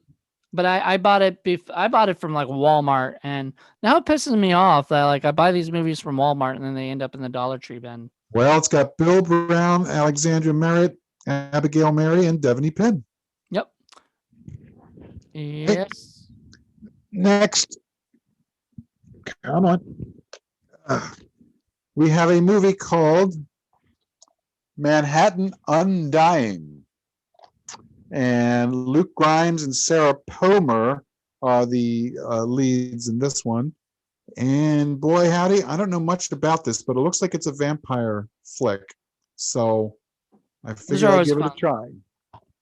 Speaker 1: But I bought it. I bought it from like Walmart, and now it pisses me off that like I buy these movies from Walmart and then they end up in the Dollar Tree bin.
Speaker 2: Well, it's got Bill Brown, Alexandra Merritt, Abigail Mary, and Devaney Penn.
Speaker 1: Yep. Yes.
Speaker 2: Next, come on. We have a movie called Manhattan Undying. And Luke Grimes and Sarah Palmer are the leads in this one. And boy, howdy, I don't know much about this, but it looks like it's a vampire flick. So I figured I'd give it a try.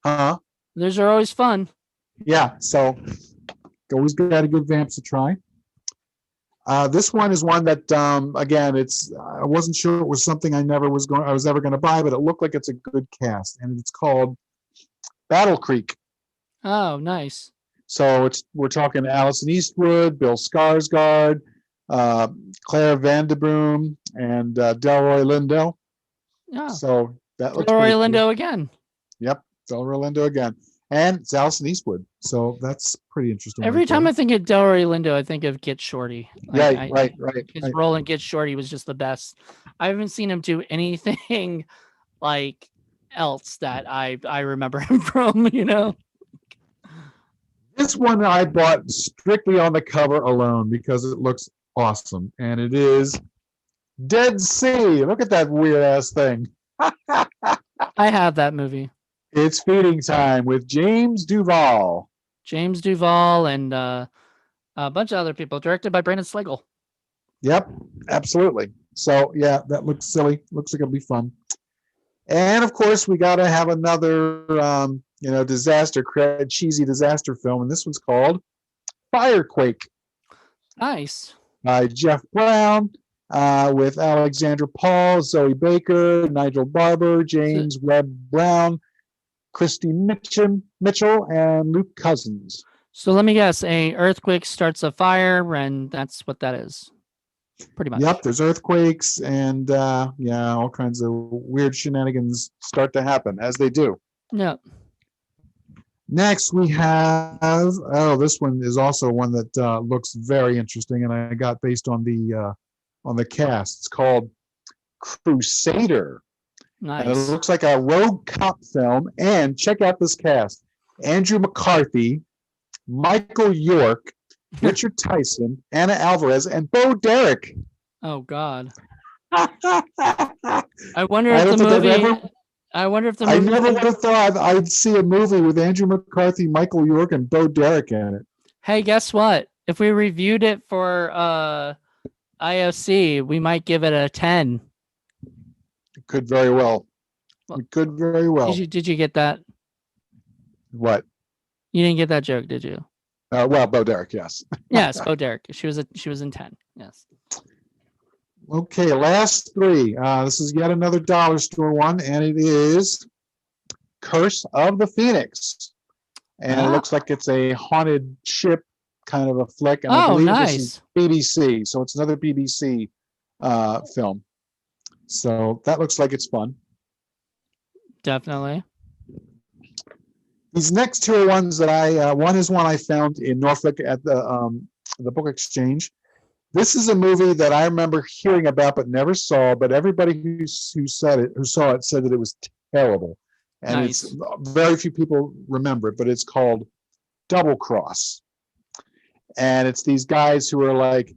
Speaker 2: Huh?
Speaker 1: Those are always fun.
Speaker 2: Yeah, so always got to give vamps a try. This one is one that, again, I wasn't sure it was something I was ever going to buy, but it looked like it's a good cast, and it's called Battle Creek.
Speaker 1: Oh, nice.
Speaker 2: So we're talking Alison Eastwood, Bill Skarsgård, Claire Vanderboom, and Delroy Lindo.
Speaker 1: Yeah.
Speaker 2: So that looks
Speaker 1: Delroy Lindo again.
Speaker 2: Yep, Delroy Lindo again. And it's Alison Eastwood. So that's pretty interesting.
Speaker 1: Every time I think of Delroy Lindo, I think of Get Shorty.
Speaker 2: Right.
Speaker 1: His role in Get Shorty was just the best. I haven't seen him do anything like else that I remember him from, you know.
Speaker 2: This one I bought strictly on the cover alone because it looks awesome. And it is Dead Sea. Look at that weird ass thing.
Speaker 1: I have that movie.
Speaker 2: It's Feeding Time with James Duvall.
Speaker 1: James Duvall and a bunch of other people, directed by Brandon Slagle.
Speaker 2: Yep, absolutely. So yeah, that looks silly. Looks like it'll be fun. And of course, we got to have another, cheesy disaster film, and this one's called Firequake.
Speaker 1: Nice.
Speaker 2: By Jeff Brown, with Alexandra Paul, Zoe Baker, Nigel Barber, James Webb Brown, Christy Mitchell, and Luke Cousins.
Speaker 1: So let me guess, a earthquake starts a fire, and that's what that is. Pretty much.
Speaker 2: Yep, there's earthquakes and all kinds of weird shenanigans start to happen, as they do.
Speaker 1: Yep.
Speaker 2: Next, we have, this one is also one that looks very interesting, and I got based on the cast. It's called Crusader.
Speaker 1: Nice.
Speaker 2: And it looks like a rogue cop film, and check out this cast. Andrew McCarthy, Michael York, Richard Tyson, Anna Alvarez, and Bo Derek.
Speaker 1: Oh God! I wonder if the movie. I
Speaker 2: never would have thought I'd see a movie with Andrew McCarthy, Michael York, and Bo Derek in it.
Speaker 1: Hey, guess what? If we reviewed it for IOC, we might give it a 10.
Speaker 2: It could very well. It could very well.
Speaker 1: Did you get that?
Speaker 2: What?
Speaker 1: You didn't get that joke, did you?
Speaker 2: Well, Bo Derek, yes.
Speaker 1: Yes, Bo Derek. She was in 10. Yes.
Speaker 2: Okay, last three. This is yet another dollar store one, and it is Curse of the Phoenix. And it looks like it's a haunted ship kind of a flick. And I believe
Speaker 1: nice.
Speaker 2: This is BBC, so it's another BBC film. So that looks like it's fun.
Speaker 1: Definitely.
Speaker 2: These next two are ones that one is one I found in Norfolk at the Book Exchange. This is a movie that I remember hearing about but never saw. But everybody who saw it said that it was terrible, and
Speaker 1: nice.
Speaker 2: It's very few people remember it. But it's called Double Cross, and it's these guys who are like,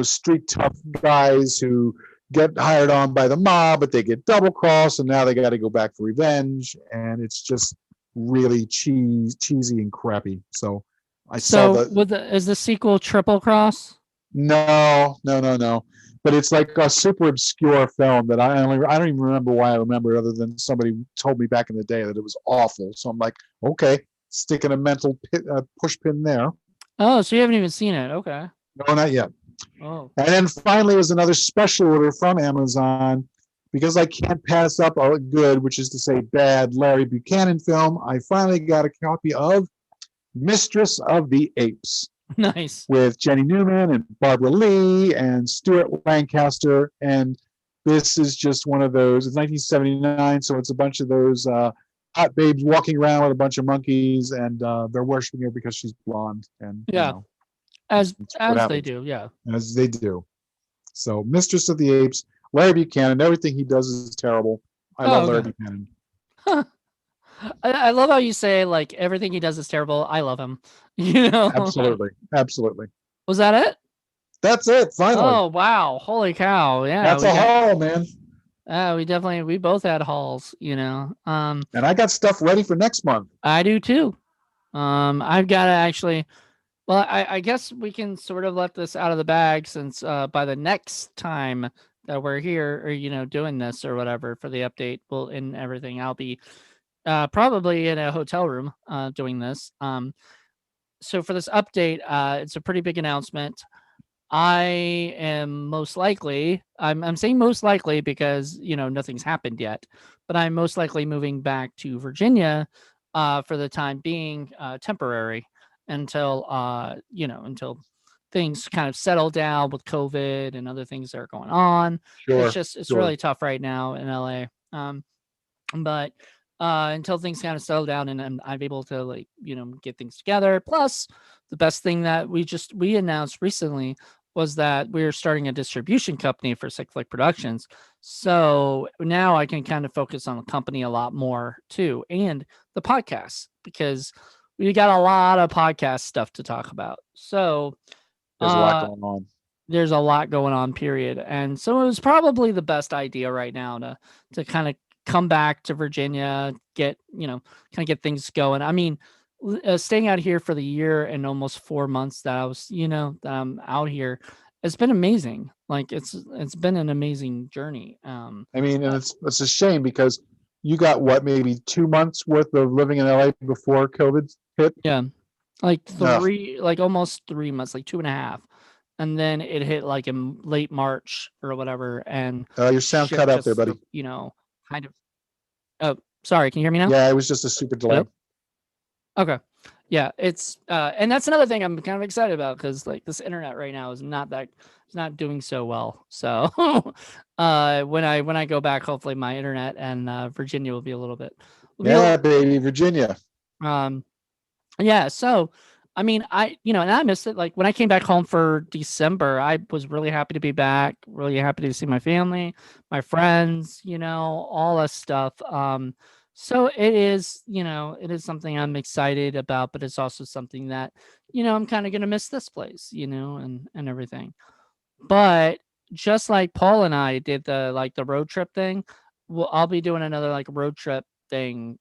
Speaker 2: street tough guys who get hired on by the mob, but they get double crossed, and now they got to go back for revenge, and it's just really cheesy and crappy. So I saw
Speaker 1: is the sequel Triple Cross?
Speaker 2: No. But it's like a super obscure film that I don't even remember why I remember it, other than somebody told me back in the day that it was awful. So I'm like, okay, sticking a mental push pin there.
Speaker 1: Oh, so you haven't even seen it? Okay.
Speaker 2: No, not yet.
Speaker 1: Oh.
Speaker 2: And then finally was another special order from Amazon, because I can't pass up a good, which is to say bad, Larry Buchanan film. I finally got a copy of Mistress of the Apes.
Speaker 1: Nice.
Speaker 2: With Jenny Newman and Barbara Lee and Stuart Lancaster. And this is just one of those, it's 1979, so it's a bunch of those hot babes walking around with a bunch of monkeys, and they're worshiping her because she's blonde, and
Speaker 1: Yeah. As
Speaker 2: that's what
Speaker 1: as they
Speaker 2: happens,
Speaker 1: do, yeah.
Speaker 2: as they do. So, Mistress of the Apes, Larry Buchanan, everything he does is terrible. I love
Speaker 1: Oh,
Speaker 2: Larry
Speaker 1: okay.
Speaker 2: Buchanan.
Speaker 1: I love how you say like everything he does is terrible. I love him. You know,
Speaker 2: Absolutely, absolutely.
Speaker 1: was that it?
Speaker 2: That's it. Finally,
Speaker 1: Oh wow! Holy cow! Yeah,
Speaker 2: that's a haul, man.
Speaker 1: we both had hauls.
Speaker 2: And I got stuff ready for next month.
Speaker 1: I do too. I've got to actually. Well, I guess we can sort of let this out of the bag since by the next time that we're here or doing this or whatever for the update, and everything, I'll be probably in a hotel room doing this. So for this update, it's a pretty big announcement. I am most likely, I'm saying most likely because, nothing's happened yet, but I'm most likely moving back to Virginia for the time being, temporary until, until things kind of settle down with COVID and other things that are going on.
Speaker 2: Sure,
Speaker 1: It's
Speaker 2: sure.
Speaker 1: really tough right now in LA. But until things kind of settle down and I'm able to get things together. Plus, the best thing that we announced recently was that we're starting a distribution company for Sick Flick Productions. So now I can kind of focus on the company a lot more too, and the podcast, because we got a lot of podcast stuff to talk about. So
Speaker 2: There's a lot going on.
Speaker 1: there's a lot going on, period. And so it was probably the best idea right now to kind of come back to Virginia, get, kind of get things going. I mean, staying out here for the year and almost 4 months that I was, that I'm out here, it's been amazing. Like it's been an amazing journey.
Speaker 2: I mean, and it's a shame because you got what, maybe 2 months worth of living in LA before COVID hit.
Speaker 1: Yeah, like
Speaker 2: Ugh.
Speaker 1: almost 3 months, like 2.5. And then it hit like in late March or whatever. And
Speaker 2: Your sound
Speaker 1: shit
Speaker 2: cut out there,
Speaker 1: just,
Speaker 2: buddy.
Speaker 1: kind of, oh, sorry. Can you hear me now?
Speaker 2: Yeah, it was just a super delay.
Speaker 1: Hello? Okay. Yeah, it's and that's another thing I'm kind of excited about because like this internet right now is it's not doing so well. So when I go back, hopefully my internet and Virginia will be a little bit
Speaker 2: Yeah, baby, Virginia.
Speaker 1: um yeah, so I mean, and I missed it. Like when I came back home for December, I was really happy to be back, really happy to see my family, my friends, all that stuff. So it is something I'm excited about, but it's also something that, I'm kind of gonna miss this place, and everything. But just like Paul and I did the road trip thing, I'll be doing another like road trip thing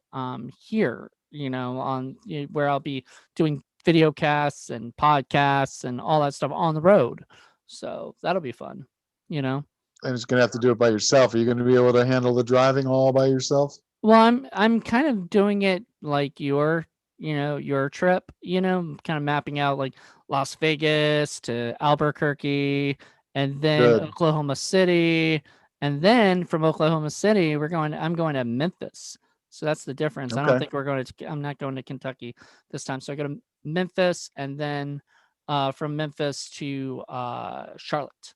Speaker 1: here, on where I'll be doing video casts and podcasts and all that stuff on the road. So that'll be fun,
Speaker 2: And it's gonna have to do it by yourself. Are you gonna be able to handle the driving all by yourself?
Speaker 1: Well, I'm kind of doing it like your trip, kind of mapping out like Las Vegas to Albuquerque and then
Speaker 2: Good.
Speaker 1: Oklahoma City. And then from Oklahoma City, I'm going to Memphis. So that's the difference. I don't
Speaker 2: Okay.
Speaker 1: think I'm not going to Kentucky this time. So I go to Memphis and then from Memphis to Charlotte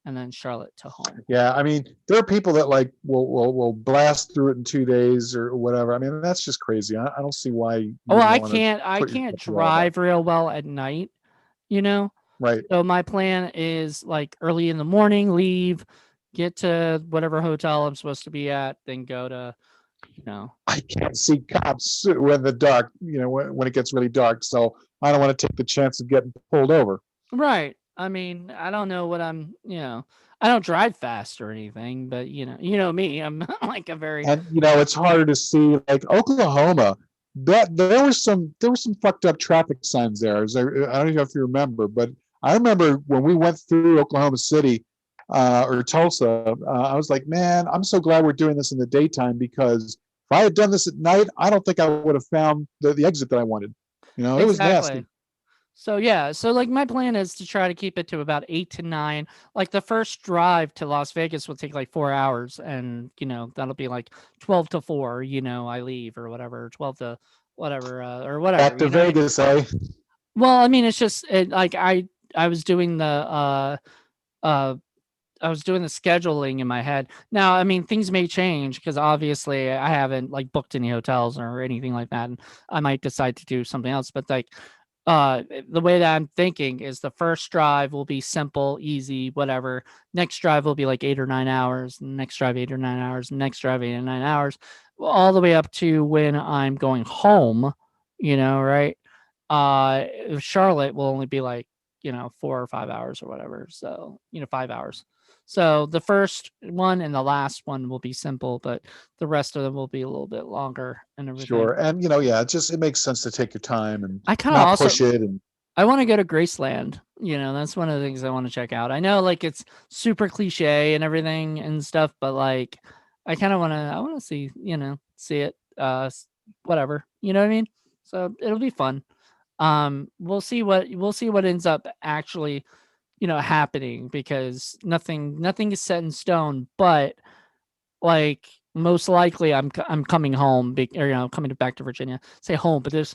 Speaker 1: and then Charlotte to home.
Speaker 2: Yeah, I mean, there are people that like will blast through it in 2 days or whatever. I mean, that's just crazy. I don't see why. You
Speaker 1: Oh, I
Speaker 2: wanna
Speaker 1: can't
Speaker 2: put yourself through all that.
Speaker 1: drive real well at night,
Speaker 2: Right.
Speaker 1: So my plan is like early in the morning, leave, get to whatever hotel I'm supposed to be at, then go to,
Speaker 2: I can't see cops when the dark, when it gets really dark. So I don't want to take the chance of getting pulled over.
Speaker 1: right. I mean, I don't know what I don't drive fast or anything, but you know me, I'm like a very,
Speaker 2: And it's harder to see. Like Oklahoma, that there were some fucked up traffic signs there. I don't know if you remember, but I remember when we went through Oklahoma City or Tulsa. I was like, man, I'm so glad we're doing this in the daytime because if I had done this at night, I don't think I would have found the exit that I wanted. It was nasty.
Speaker 1: exactly. So yeah, so like my plan is to try to keep it to about 8 to 9. Like the first drive to Las Vegas will take like 4 hours, and that'll be like 12 to 4. I leave or whatever, 12 to whatever or whatever.
Speaker 2: Back to Vegas, eh?
Speaker 1: Well, I mean, it's just like I was doing the I was doing the scheduling in my head. Now, I mean, things may change because obviously I haven't like booked any hotels or anything like that, and I might decide to do something else. But like, the way that I'm thinking is the first drive will be simple, easy, whatever. Next drive will be like 8 or 9 hours. Next drive 8 or 9 hours. Next drive 8 or 9 hours, all the way up to when I'm going home. Right? Charlotte will only be like 4 or 5 hours or whatever. So 5 hours. So the first one and the last one will be simple, but the rest of them will be a little bit longer and everything.
Speaker 2: Sure. And yeah, it makes sense to take your time and
Speaker 1: I kind of
Speaker 2: not
Speaker 1: also
Speaker 2: push it. And
Speaker 1: I want to go to Graceland. That's one of the things I want to check out. I know like it's super cliche and everything and stuff, but like I want to see it whatever. You know what I mean? So it'll be fun. We'll see what ends up actually happening, because nothing is set in stone, but like most likely I'm coming home, or coming back to Virginia. Say home, but this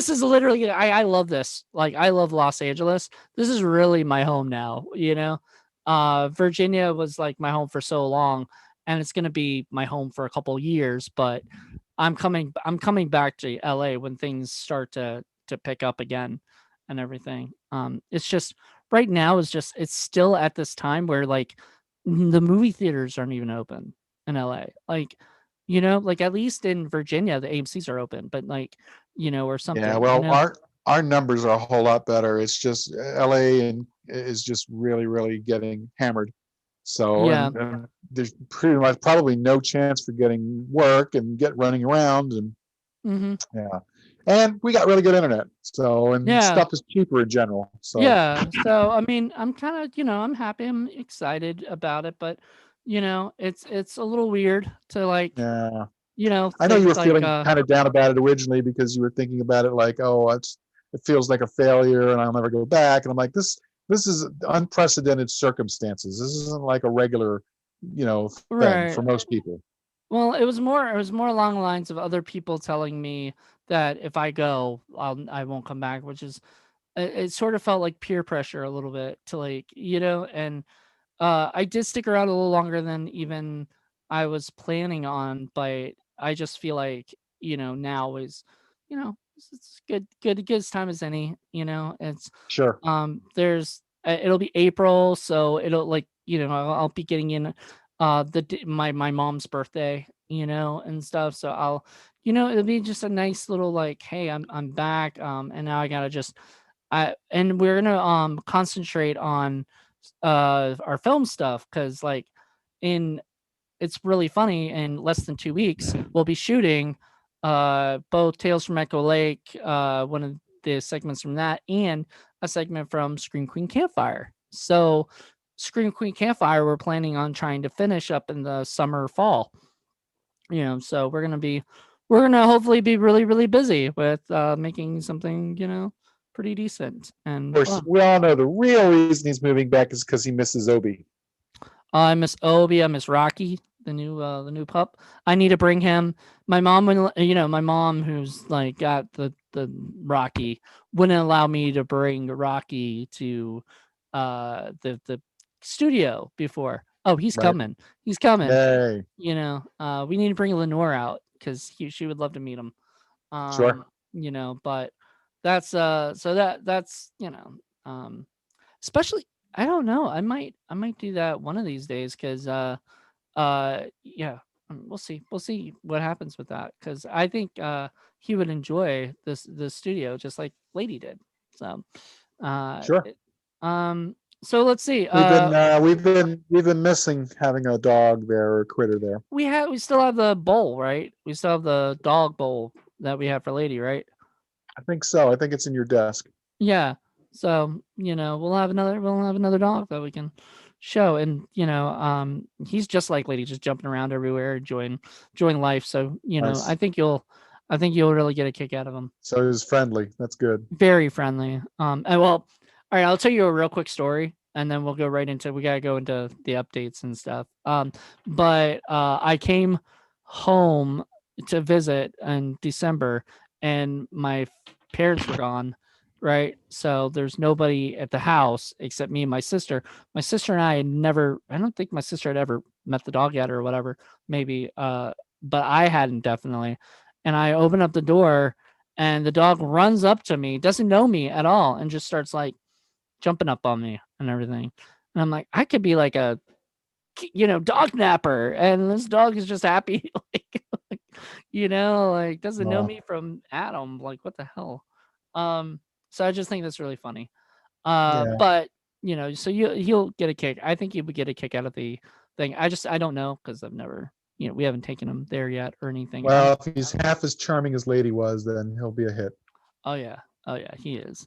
Speaker 1: is literally, I love this. Like, I love Los Angeles. This is really my home now. Virginia was like my home for so long, and it's gonna be my home for a couple years. But I'm coming back to LA when things start to pick up again and everything. It's just right now it's still at this time where like the movie theaters aren't even open in LA. Like, like at least in Virginia, the AMC's are open, but like, or
Speaker 2: yeah,
Speaker 1: something,
Speaker 2: well, our numbers are a whole lot better. It's just LA and is just really, really getting hammered. So,
Speaker 1: Yeah.
Speaker 2: and there's pretty much probably no chance for getting work and get running around. And
Speaker 1: Hmm.
Speaker 2: yeah, and we got really good internet. So, and
Speaker 1: Yeah.
Speaker 2: stuff is cheaper in general. So,
Speaker 1: Yeah. So, I mean, I'm kind of, I'm happy. I'm excited about it, but, it's a little weird to like,
Speaker 2: yeah, I know you
Speaker 1: think
Speaker 2: were
Speaker 1: like,
Speaker 2: feeling kind of down about it originally because you were thinking about it like, oh, it feels like a failure and I'll never go back. And I'm like, this is unprecedented circumstances. This isn't like a regular, thing
Speaker 1: right.
Speaker 2: for most people.
Speaker 1: Well, it was more along the lines of other people telling me that if I go, I won't come back, which is it sort of felt like peer pressure a little bit to like, and I did stick around a little longer than even I was planning on, but I just feel like, now is, it's good as time as any, it's
Speaker 2: Sure.
Speaker 1: it'll be April, so it'll like, I'll be getting in my mom's birthday, and stuff. So it'll be just a nice little like, hey, I'm back, and now I gotta just and we're gonna concentrate on our film stuff, because like in it's really funny, in less than 2 weeks we'll be shooting both Tales from Echo Lake, one of the segments from that, and a segment from Scream Queen Campfire. So Scream Queen Campfire we're planning on trying to finish up in the summer fall. So we're gonna hopefully be really, really busy with making something, pretty decent
Speaker 2: Of
Speaker 1: and
Speaker 2: course,
Speaker 1: fun.
Speaker 2: we all know the real reason he's moving back is because he misses Obi.
Speaker 1: I miss Obi. I miss Rocky, the new pup. I need to bring him. My mom, my mom, who's like got the Rocky, wouldn't allow me to bring Rocky to the studio before. Oh, he's
Speaker 2: Right.
Speaker 1: coming. He's coming.
Speaker 2: Yay.
Speaker 1: We need to bring Lenore out because she would love to meet him.
Speaker 2: Sure.
Speaker 1: But that's especially, I don't know. I might do that one of these days, because yeah, we'll see what happens with that, because I think he would enjoy the studio just like Lady did. So uh
Speaker 2: Sure.
Speaker 1: it- um so let's see.
Speaker 2: We've been missing having a dog there or a critter there.
Speaker 1: We still have the bowl, right? We still have the dog bowl that we have for Lady, right?
Speaker 2: I think so. I think it's in your desk.
Speaker 1: Yeah. So, we'll have another dog that we can show. And, he's just like Lady, just jumping around everywhere, enjoying life. So,
Speaker 2: Nice.
Speaker 1: I think you'll really get a kick out of him.
Speaker 2: So it was friendly. That's good.
Speaker 1: Very friendly. And well, all right, I'll tell you a real quick story, and then we'll go right into we gotta go into the updates and stuff. But I came home to visit in December, and my parents were gone, right? So there's nobody at the house except me and my sister. My sister and I had never, I don't think my sister had ever met the dog yet or whatever, maybe, but I hadn't definitely. And I open up the door and the dog runs up to me, doesn't know me at all, and just starts like jumping up on me and everything. And I'm like, I could be like a, dog napper, and this dog is just happy, like doesn't know
Speaker 2: Oh,
Speaker 1: me from Adam. Like, what the hell? So I just think that's really funny.
Speaker 2: yeah.
Speaker 1: But so he'll get a kick. I think he would get a kick out of the thing. I don't know because I've never, we haven't taken him there yet or anything.
Speaker 2: Well, if he's half as charming as Lady was, then he'll be a hit.
Speaker 1: Oh yeah, he is.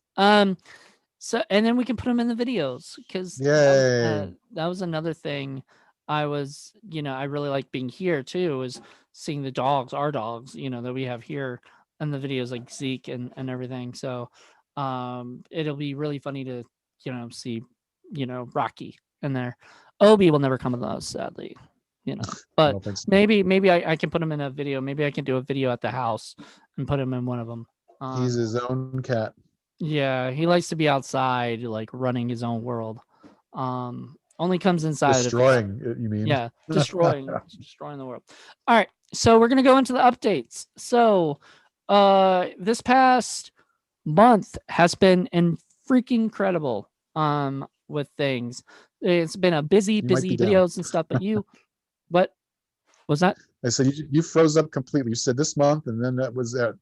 Speaker 1: So and then we can put him in the videos because
Speaker 2: Yay.
Speaker 1: that was another thing. I was, I really like being here too, is seeing the dogs, our dogs, that we have here in the videos, like Zeke and everything. So it'll be really funny to, see, Rocky in there. Obi will never come with us, sadly,
Speaker 2: I
Speaker 1: but
Speaker 2: don't think so.
Speaker 1: maybe I can put him in a video. Maybe I can do a video at the house and put him in one of them.
Speaker 2: He's his own cat.
Speaker 1: Yeah, he likes to be outside, like running his own world. Only comes inside.
Speaker 2: Destroying it, you mean?
Speaker 1: Yeah, destroying the world. All right, so we're gonna go into the updates. So, this past month has been freaking incredible. With things, it's been a busy
Speaker 2: You might be down.
Speaker 1: videos and stuff. But what was that?
Speaker 2: I said you froze up completely. You said this month, and then that was it.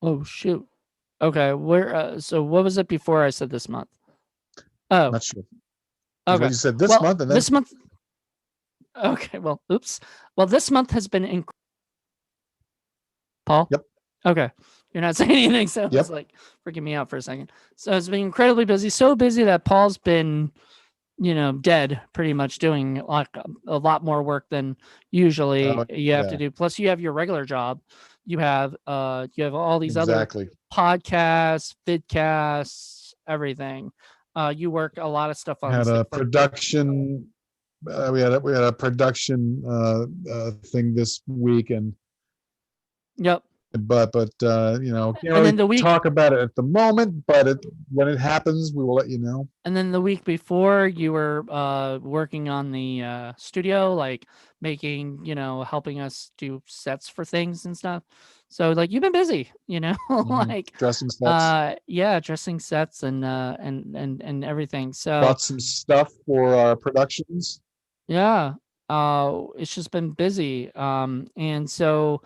Speaker 1: Oh shoot. Okay, where? So what was it before I said this month? Oh,
Speaker 2: Not sure.
Speaker 1: okay.
Speaker 2: You said this
Speaker 1: Well,
Speaker 2: month, and then
Speaker 1: this month. Okay. Well, oops. Well, this month has been Paul.
Speaker 2: Yep.
Speaker 1: Okay. You're not saying anything, so
Speaker 2: Yep.
Speaker 1: it's like freaking me out for a second. So it's been incredibly busy. So busy that Paul's been, dead, pretty much doing like a lot more work than usually you have to do. Plus, you have your regular job. You have all these other podcasts, vidcasts, everything. You work a lot of stuff on.
Speaker 2: Had a production. We had a production thing this week, and
Speaker 1: yep.
Speaker 2: But can't
Speaker 1: and then the week,
Speaker 2: talk about it at the moment. But when it happens, we will let you know.
Speaker 1: And then the week before, you were working on the studio, like making, helping us do sets for things and stuff. So like you've been busy, like
Speaker 2: dressing sets.
Speaker 1: Yeah, dressing sets and everything. So
Speaker 2: bought some stuff for our productions.
Speaker 1: Yeah, it's just been busy. And so.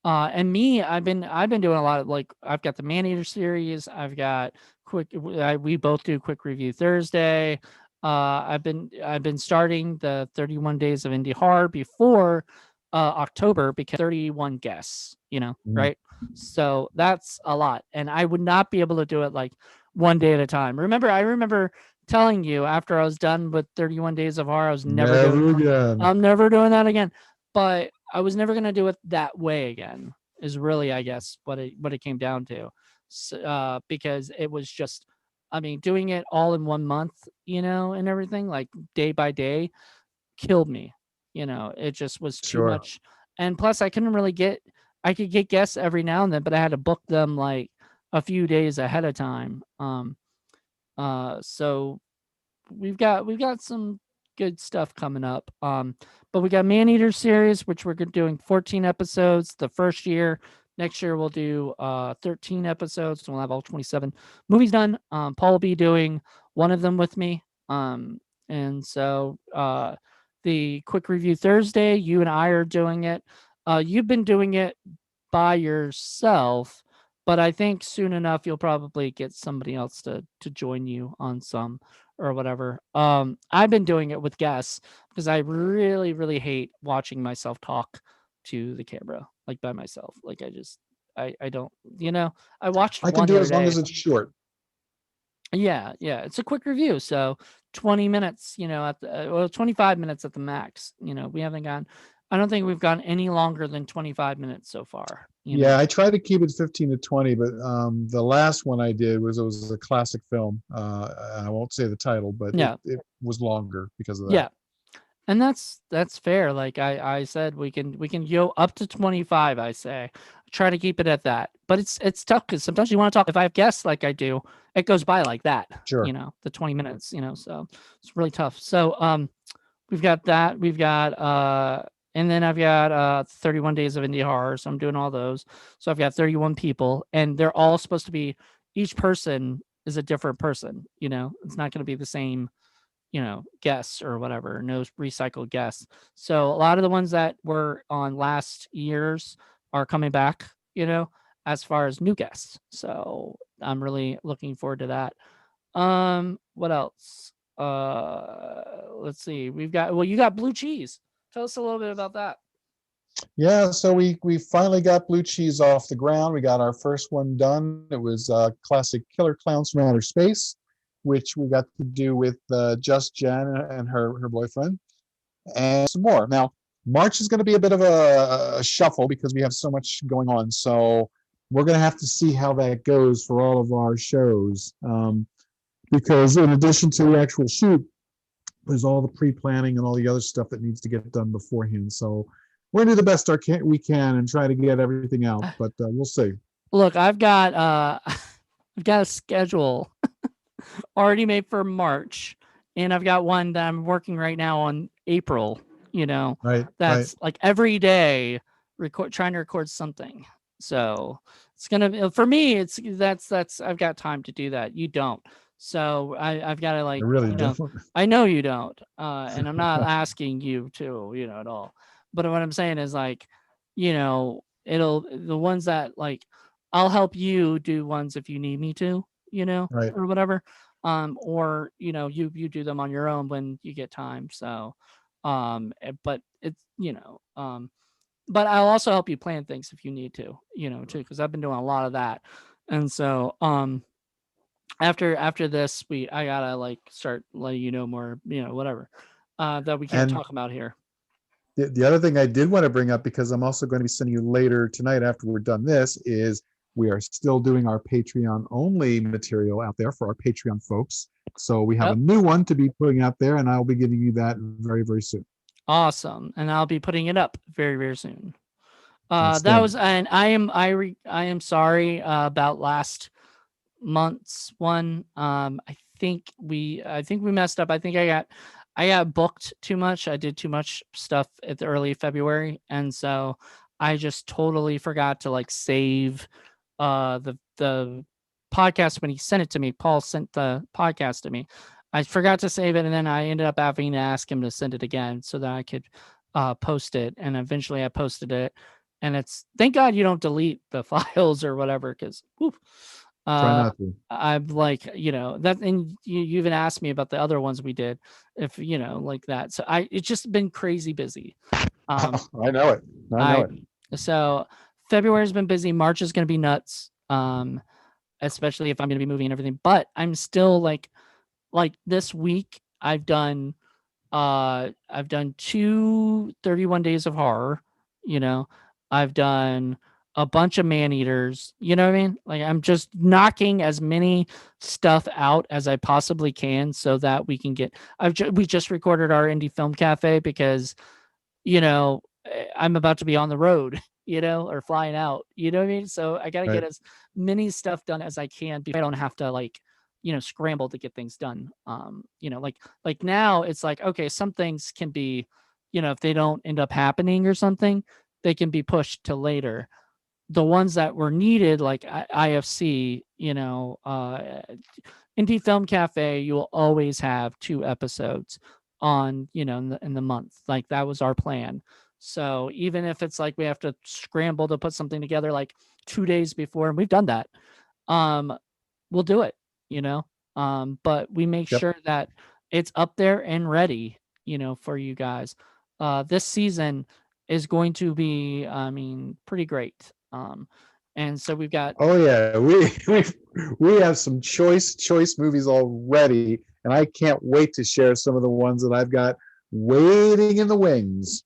Speaker 1: And me, I've been doing a lot of like I've got the Maneater series. I've got we both do Quick Review Thursday. I've been starting the 31 Days of Indie Horror before October because 31 guests, right? So that's a lot, and I would not be able to do it like one day at a time. I remember telling you after I was done with 31 Days of Horror, I was never doing. I'm never doing that again. But I was never going to do it that way again, is really, I guess, what it came down to. So, because it was just, doing it all in 1 month, and everything, like day by day, killed me. It just was too much. And plus, I could get guests every now and then, but I had to book them like a few days ahead of time. So we've got some good stuff coming up. But we got Maneater series, which we're doing 14 episodes the first year. Next year we'll do 13 episodes. So we'll have all 27 movies done. Paul will be doing one of them with me. And so the Quick Review Thursday, you and I are doing it. You've been doing it by yourself, but I think soon enough you'll probably get somebody else to join you on some or whatever. I've been doing it with guests because I really, really hate watching myself talk to the camera, like by myself. Like I don't, I watched.
Speaker 2: I can do it as long as it's short.
Speaker 1: Yeah, it's a quick review, so 20 minutes, at the 25 minutes at the max. We haven't gone. I don't think we've gone any longer than 25 minutes so far.
Speaker 2: Yeah, I try to keep it 15 to 20, but the last one I did was a classic film. I won't say the title, but it was longer because of that.
Speaker 1: Yeah, and that's fair. Like I said, we can go up to 25. I say try to keep it at that but it's tough because sometimes you want to talk. If I have guests like I do, it goes by like that.
Speaker 2: Sure.
Speaker 1: The 20 minutes. So it's really tough. So we've got that. We've got and then I've got 31 days of indie horror. So I'm doing all those. So I've got 31 people, and they're all supposed to be. Each person is a different person. It's not going to be the same. Guests or whatever. No recycled guests. So a lot of the ones that were on last year's are coming back. As far as new guests. So I'm really looking forward to that. What else? Let's see. You got blue cheese. Tell us a little bit about that.
Speaker 2: Yeah, so we finally got Blue Cheese off the ground. We got our first one done. It was classic Killer Clowns from Outer Space, which we got to do with Just Jen and her boyfriend, and some more. Now, March is going to be a bit of a shuffle because we have so much going on. So we're going to have to see how that goes for all of our shows. Because in addition to the actual shoot, there's all the pre-planning and all the other stuff that needs to get done beforehand. So we're going to do the best we can and try to get everything out, but we'll see.
Speaker 1: Look, I've got a schedule already made for March, and I've got one that I'm working right now on April. That's like every day trying to record something. So it's gonna for me. That's I've got time to do that. You don't. So I've got to
Speaker 2: I really don't.
Speaker 1: I know you don't, and I'm not asking you to, at all. But what I'm saying is the ones that I'll help you do ones if you need me to,
Speaker 2: Right.
Speaker 1: or whatever. Or you do them on your own when you get time. So, but it's but I'll also help you plan things if you need to, too, because I've been doing a lot of that, and so after this, I gotta start letting you know more, whatever that we can't talk about here.
Speaker 2: The other thing I did want to bring up, because I'm also going to be sending you later tonight after we're done this, is we are still doing our Patreon only material out there for our Patreon folks. So we have a new one to be putting out there, and I'll be giving you that very, very soon.
Speaker 1: Awesome. And I'll be putting it up very, very soon. That was, and I am sorry about last month's one. I think we messed up. I think I got booked too much. I did too much stuff at the early February, and so I just totally forgot to save the podcast when he sent it to me. Paul sent the podcast to me. I forgot to save it, and then I ended up having to ask him to send it again so that I could post it. And eventually I posted it, and it's thank God you don't delete the files or whatever, because
Speaker 2: try not to.
Speaker 1: I'm that, and you even asked me about the other ones we did, if like that. So it's just been crazy busy.
Speaker 2: I know it. I know it.
Speaker 1: So February's been busy. March is going to be nuts. Especially if I'm going to be moving and everything. But I'm still like this week I've done 2 31 days of horror. I've done a bunch of man-eaters. You know what I mean? I'm just knocking as many stuff out as I possibly can so that we can get. We just recorded our indie film cafe because, I'm about to be on the road, or flying out. You know what I mean? So I got to get as many stuff done as I can before I don't have to scramble to get things done. Like now it's okay, some things can be, if they don't end up happening or something, they can be pushed to later. The ones that were needed, like IFC, Indie Film Cafe, you will always have 2 episodes on, in the month. That was our plan. So even if it's we have to scramble to put something together 2 days before, and we've done that, we'll do it, but we make sure that it's up there and ready, for you guys. This season is going to be, pretty great. And so we've got.
Speaker 2: Oh yeah, we have some choice movies already, and I can't wait to share some of the ones that I've got waiting in the wings.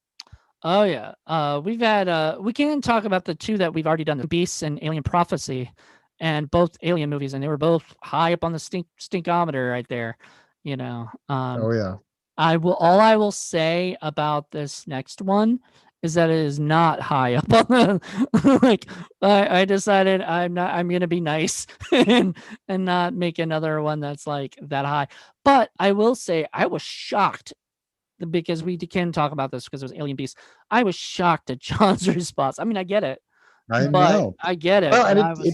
Speaker 1: Oh yeah, we've had. We can talk about the 2 that we've already done: the Beasts and Alien Prophecy, and both alien movies, and they were both high up on the stinkometer right there.
Speaker 2: Oh yeah.
Speaker 1: All I will say about this next one is that it is not high up on the like I decided I'm gonna be nice and not make another one that's like that high. But I will say I was shocked because we can talk about this because it was Alien Beast. I was shocked at John's response. I mean, I get it,
Speaker 2: I
Speaker 1: but
Speaker 2: know.
Speaker 1: I get it.
Speaker 2: Well,
Speaker 1: But
Speaker 2: and
Speaker 1: I was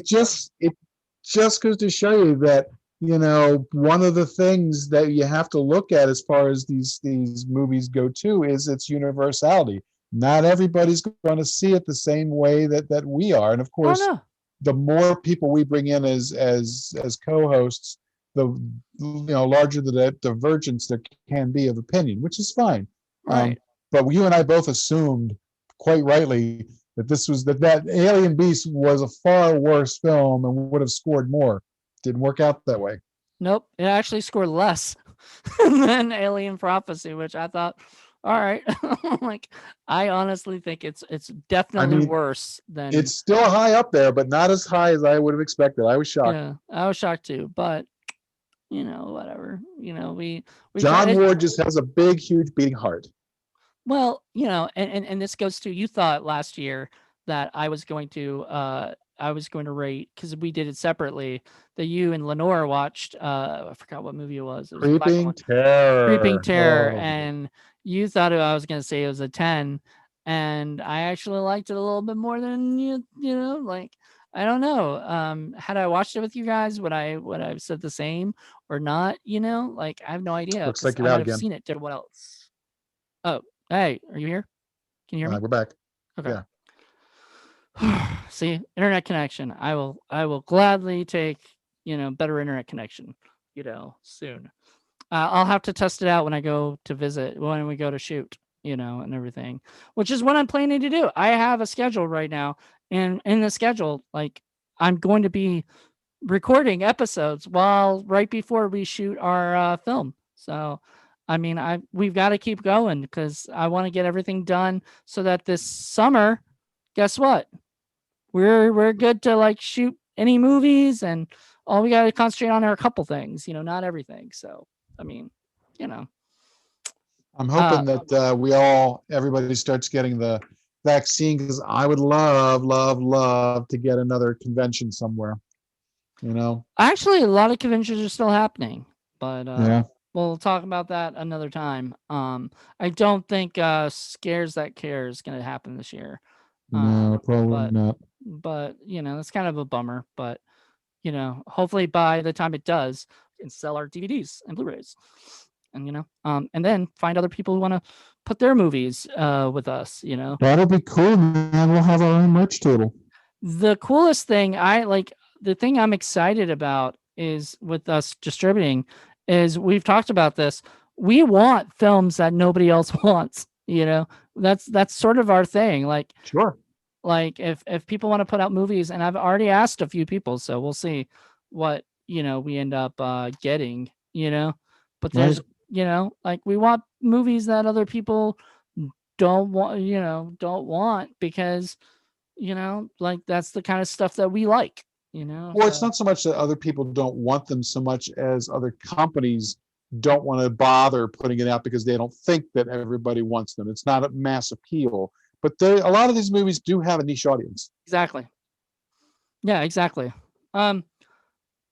Speaker 2: it just goes to show you that, one of the things that you have to look at as far as these movies go too is its universality. Not everybody's going to see it the same way that we are. And of
Speaker 1: oh
Speaker 2: course,
Speaker 1: no.
Speaker 2: the more people we bring in as co-hosts, the larger the divergence there can be of opinion, which is fine.
Speaker 1: Right.
Speaker 2: But you and I both assumed, quite rightly, that that Alien Beast was a far worse film and would have scored more. Didn't work out that way.
Speaker 1: Nope. It actually scored less than Alien Prophecy, which I thought, all right. Like I honestly think it's
Speaker 2: I
Speaker 1: definitely
Speaker 2: mean,
Speaker 1: worse than
Speaker 2: it's still high up there, but not as high as I would have expected. I was shocked.
Speaker 1: yeah. I was shocked too, but whatever. We
Speaker 2: John
Speaker 1: tried.
Speaker 2: Ward just has a big, huge beating heart.
Speaker 1: Well, and this goes to you thought last year that I was going to rate because we did it separately that you and Lenore watched I forgot what movie it was. It was a black and
Speaker 2: Creeping
Speaker 1: white Creeping
Speaker 2: terror.
Speaker 1: Terror
Speaker 2: Oh,
Speaker 1: and you thought I was going to say it was a 10 and I actually liked it a little bit more than like I don't know. Had I watched it with you guys, would I have said the same or not? Like I have no idea
Speaker 2: looks
Speaker 1: because
Speaker 2: like
Speaker 1: I
Speaker 2: you're
Speaker 1: might
Speaker 2: out
Speaker 1: have
Speaker 2: again.
Speaker 1: seen it. What else? Oh, hey, are you here? Can you hear me?
Speaker 2: We're back.
Speaker 1: Okay.
Speaker 2: Yeah.
Speaker 1: See, internet connection. I will gladly take, better internet connection, soon. I'll have to test it out when I go to visit, when we go to shoot, and everything, which is what I'm planning to do. I have a schedule right now, and in the schedule, like I'm going to be recording episodes while right before we shoot our film. So, I mean, we've got to keep going because I want to get everything done so that this summer, guess what? We're good to like shoot any movies, and all we got to concentrate on are a couple things, not everything. So, I mean, you know,
Speaker 2: I'm
Speaker 1: uh,
Speaker 2: hoping that everybody starts getting the vaccine because I would love to get another convention somewhere.
Speaker 1: actually, a lot of conventions are still happening, but
Speaker 2: Yeah.
Speaker 1: we'll talk about that another time. I don't think Scares That Care is going to happen this year.
Speaker 2: No, probably
Speaker 1: But
Speaker 2: not.
Speaker 1: that's kind of a bummer. But hopefully by the time it does, we can sell our DVDs and Blu-rays, and and then find other people who want to put their movies with us.
Speaker 2: That'll be cool, man. We'll have our own merch table.
Speaker 1: The coolest thing the thing I'm excited about is with us distributing is we've talked about this. We want films that nobody else wants. That's sort of our thing. Like
Speaker 2: Sure.
Speaker 1: Like if people want to put out movies, and I've already asked a few people, so we'll see what we end up getting. But there's
Speaker 2: Right.
Speaker 1: like we want movies that other people don't want because like that's the kind of stuff that we like.
Speaker 2: Well, it's not so much that other people don't want them so much as other companies don't want to bother putting it out because they don't think that everybody wants them. It's not a mass appeal. But a lot of these movies do have a niche audience.
Speaker 1: Exactly. Yeah, exactly. All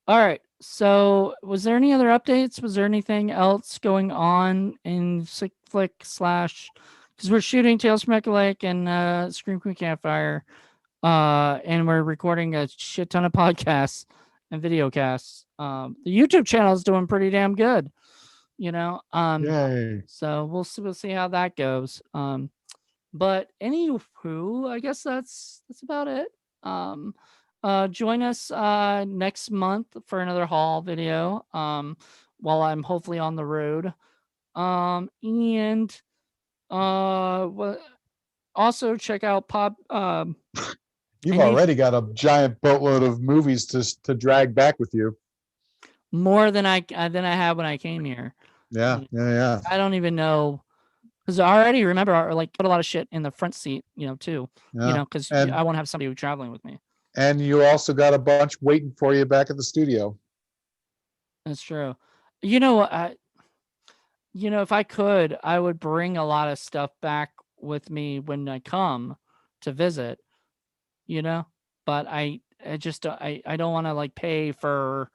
Speaker 1: right. So, was there any other updates? Was there anything else going on in Sick Flick / because we're shooting Tales from Echo Lake and Scream Queen Campfire, and we're recording a shit ton of podcasts and video casts. The YouTube channel is doing pretty damn good,
Speaker 2: Yay.
Speaker 1: So we'll see how that goes. But anywho, I guess that's about it. Join us next month for another haul video. While I'm hopefully on the road. And also check out Pop.
Speaker 2: You've already got a giant boatload of movies to drag back with you.
Speaker 1: More than I had when I came here.
Speaker 2: Yeah.
Speaker 1: I don't even know. Because I already remember, like, put a lot of shit in the front seat, too.
Speaker 2: Yeah.
Speaker 1: Because I won't have somebody who's traveling with me.
Speaker 2: And you also got a bunch waiting for you back at the studio.
Speaker 1: That's true. If I could, I would bring a lot of stuff back with me when I come to visit, but I just I don't want to like pay for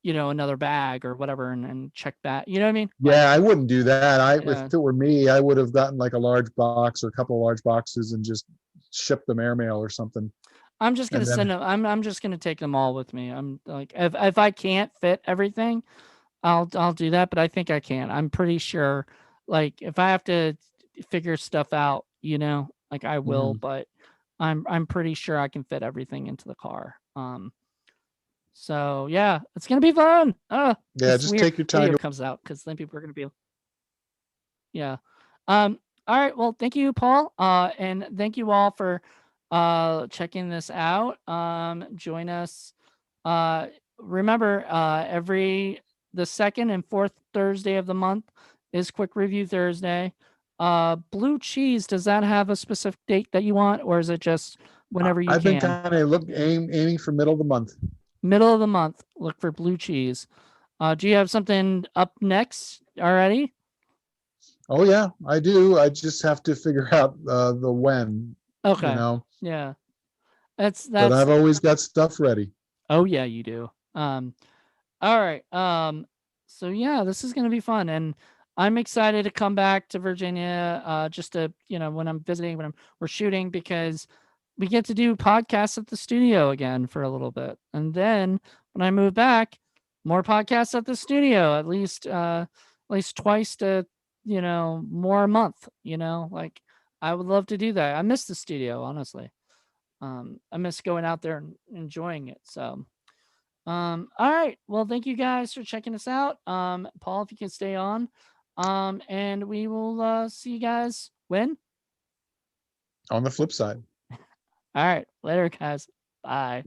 Speaker 1: another bag or whatever and check that. You know what I mean?
Speaker 2: Yeah, I wouldn't do that. If
Speaker 1: Yeah.
Speaker 2: it were me, I would have gotten like a large box or a couple of large boxes and just shipped them airmail or something.
Speaker 1: I'm just gonna
Speaker 2: And
Speaker 1: send
Speaker 2: then,
Speaker 1: them. I'm just gonna take them all with me. I'm like, if I can't fit everything, I'll do that. But I think I can. I'm pretty sure. Like if I have to figure stuff out, like I will.
Speaker 2: Mhm.
Speaker 1: But I'm pretty sure I can fit everything into the car. So yeah, it's gonna be fun.
Speaker 2: Yeah,
Speaker 1: This
Speaker 2: just
Speaker 1: weird
Speaker 2: take your time
Speaker 1: video
Speaker 2: to.
Speaker 1: comes out because then people are gonna be yeah. Um, all right. Well, thank you, Paul. And thank you all for checking this out. Join us. Uh Remember, every the second and fourth Thursday of the month is Quick Review Thursday. Blue cheese, does that have a specific date that you want, or is it just whenever you
Speaker 2: I've been
Speaker 1: can?
Speaker 2: kind of aiming for middle of the month.
Speaker 1: Middle of the month, look for blue cheese. Do you have something up next already?
Speaker 2: Oh yeah, I do. I just have to figure out the when, you
Speaker 1: Okay.
Speaker 2: know.
Speaker 1: Yeah. That's
Speaker 2: But
Speaker 1: that's
Speaker 2: I've always got stuff ready.
Speaker 1: Oh yeah, you do. All right. So yeah, this is gonna be fun, and I'm excited to come back to Virginia. Just to when I'm visiting, we're shooting, because we get to do podcasts at the studio again for a little bit, and then when I move back, more podcasts at the studio. At least twice to more a month. Like I would love to do that. I miss the studio, honestly. I miss going out there and enjoying it. So. All right. Well, thank you guys for checking us out. Paul, if you can stay on. And we will see you guys when?
Speaker 2: On the flip side.
Speaker 1: All right. Later, guys. Bye.